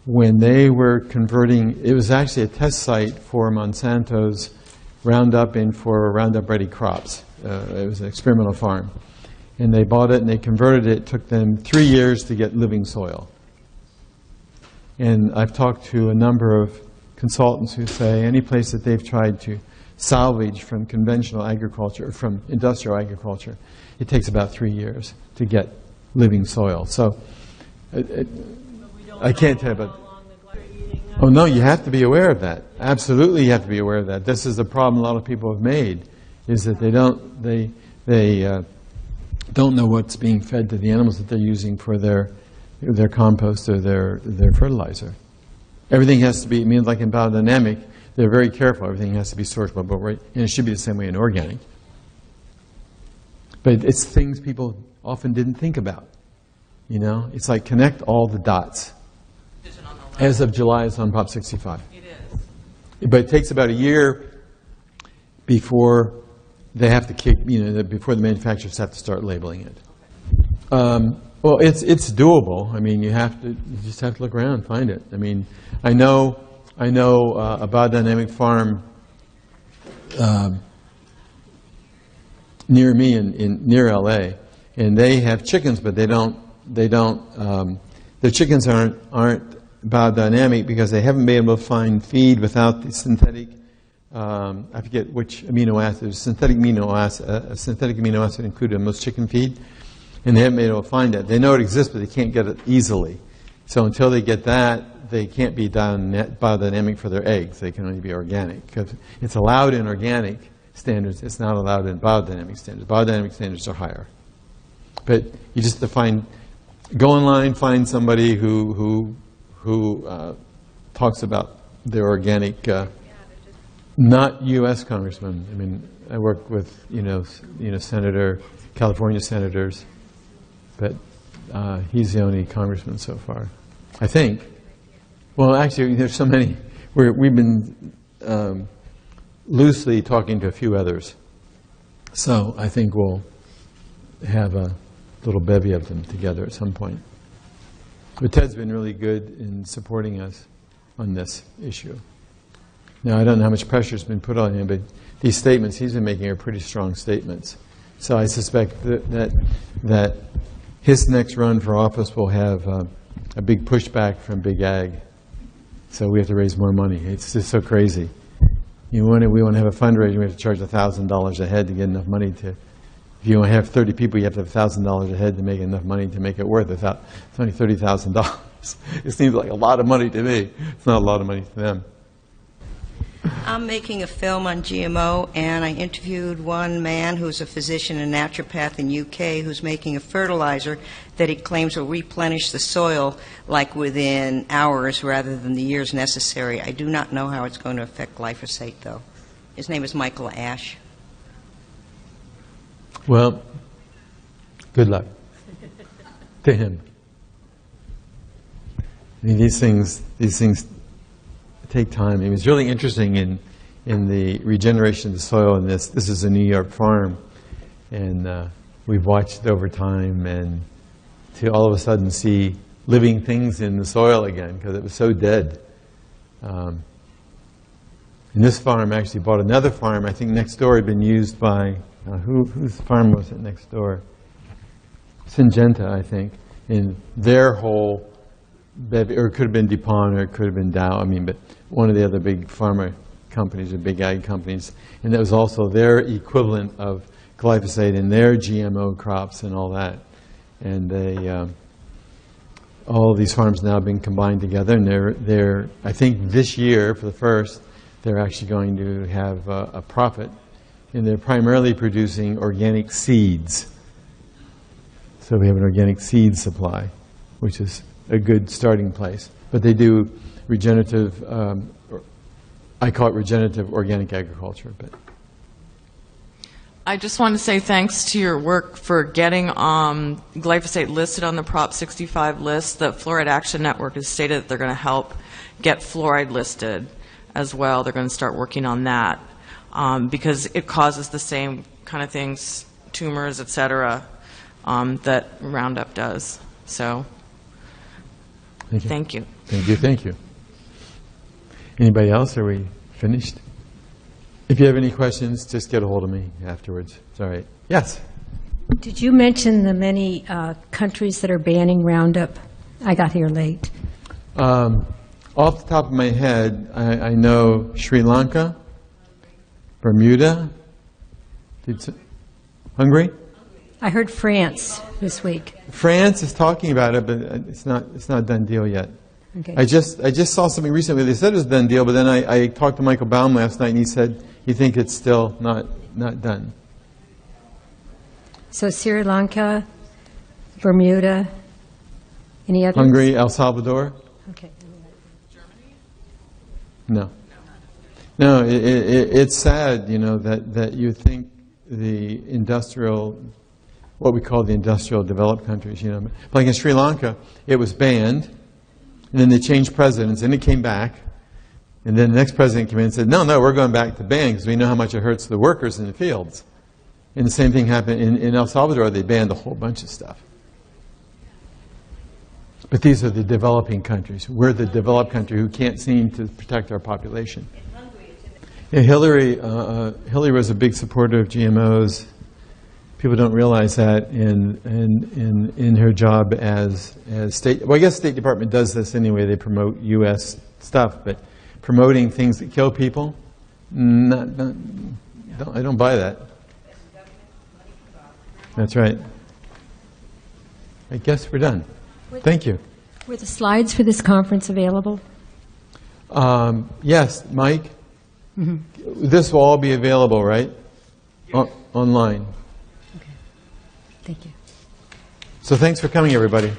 when they were converting, it was actually a test site for Monsanto's Roundup and for Roundup Ready crops. It was an experimental farm, and they bought it and they converted it. It took them 3 years to get living soil. And I've talked to a number of consultants who say any place that they've tried to salvage from conventional agriculture, from industrial agriculture, it takes about 3 years to get living soil. So I can't tell you about. Oh no, you have to be aware of that. Absolutely, you have to be aware of that. This is the problem a lot of people have made, is that they don't know what's being fed to the animals that they're using for their compost or their fertilizer. Everything has to be, like in biodynamic, they're very careful. Everything has to be sourceable, but right, and it should be the same way in organic. But it's things people often didn't think about. It's like connect all the dots. As of July, it's on Prop 65. It is. But it takes about a year before they have to before the manufacturers have to start labeling it. Well, it's doable. I mean, you just have to look around and find it. I mean, I know a biodynamic farm near me near LA, and they have chickens, but their chickens aren't biodynamic because they haven't been able to find feed without the synthetic. I forget which amino acid. Synthetic amino acid included in most chicken feed, and they haven't been able to find it. They know it exists, but they can't get it easily. So until they get that, they can't be biodynamic for their eggs. They can only be organic. Because it's allowed in organic standards. It's not allowed in biodynamic standards. Biodynamic standards are higher. But you just have to go online, find somebody who talks about their organic. Not U.S. congressmen. I mean, I work with California senators, but he's the only congressman so far, I think. Well, actually, there's so many. We've been loosely talking to a few others, so I think we'll have a little bevy of them together at some point. But Ted's been really good in supporting us on this issue. Now, I don't know how much pressure has been put on him, but these statements he's been making are pretty strong statements. So I suspect that his next run for office will have a big pushback from Big Ag. So we have to raise more money. It's just so crazy. We want to have a fundraiser, we have to charge $1,000 a head to get enough money to. If you want to have 30 people, you have to have $1,000 a head to make enough money to make it worth it. It's only $30,000. It seems like a lot of money to me. It's not a lot of money to them. I'm making a film on GMO, and I interviewed one man who's a physician and naturopath in UK who's making a fertilizer that he claims will replenish the soil like within hours rather than the years necessary. I do not know how it's going to affect glyphosate, though. His name is Michael Ash. Well, good luck to him. I mean, these things take time. It was really interesting in the regeneration of the soil, and this is a New York farm, and we've watched it over time, and to all of a sudden see living things in the soil again because it was so dead. And this farm actually bought another farm. I think next door had been used by whose farm was it next door? Syngenta, I think, in their whole. Or it could have been DuPont, or it could have been Dow. I mean, but one of the other big pharma companies or big ag companies, and that was also their equivalent of glyphosate in their GMO crops and all that. And all of these farms now being combined together, and they're I think this year for the first, they're actually going to have a profit, and they're primarily producing organic seeds. So we have an organic seed supply, which is a good starting place. But they do regenerative, I call it regenerative organic agriculture. But I just want to say thanks to your work for getting glyphosate listed on the Prop 65 list. The Fluoride Action Network has stated that they're going to help get fluoride listed as well. They're going to start working on that because it causes the same kind of things, tumors, et cetera, that Roundup does. So thank you. Thank you. Anybody else? Are we finished? If you have any questions, just get a hold of me afterwards. It's all right. Yes? Did you mention the many countries that are banning Roundup? I got here late. Off the top of my head, I know Sri Lanka, Bermuda, Hungary? I heard France this week. France is talking about it, but it's not a done deal yet. Okay. I just saw something recently. They said it was a done deal, but then I talked to Michael Baum last night, and he said he thinks it's still not done. So Sri Lanka, Bermuda, any others? Hungary, El Salvador? Okay. No. No, it's sad, that you think the industrial, what we call the industrial developed countries, like in Sri Lanka, it was banned, and then they changed presidents, and it came back, and then the next president came in and said, no, we're going back to ban because we know how much it hurts the workers in the fields. And the same thing happened in El Salvador. They banned a whole bunch of stuff. But these are the developing countries. We're the developed country who can't seem to protect our population. Yeah, Hillary was a big supporter of GMOs. People don't realize that in her job as state. Well, I guess State Department does this anyway. They promote U.S. stuff, but promoting things that kill people, I don't buy that. That's right. I guess we're done. Thank you. Were the slides for this conference available? Yes, Mike. This will all be available, right? Online. Okay. Thank you. So thanks for coming, everybody.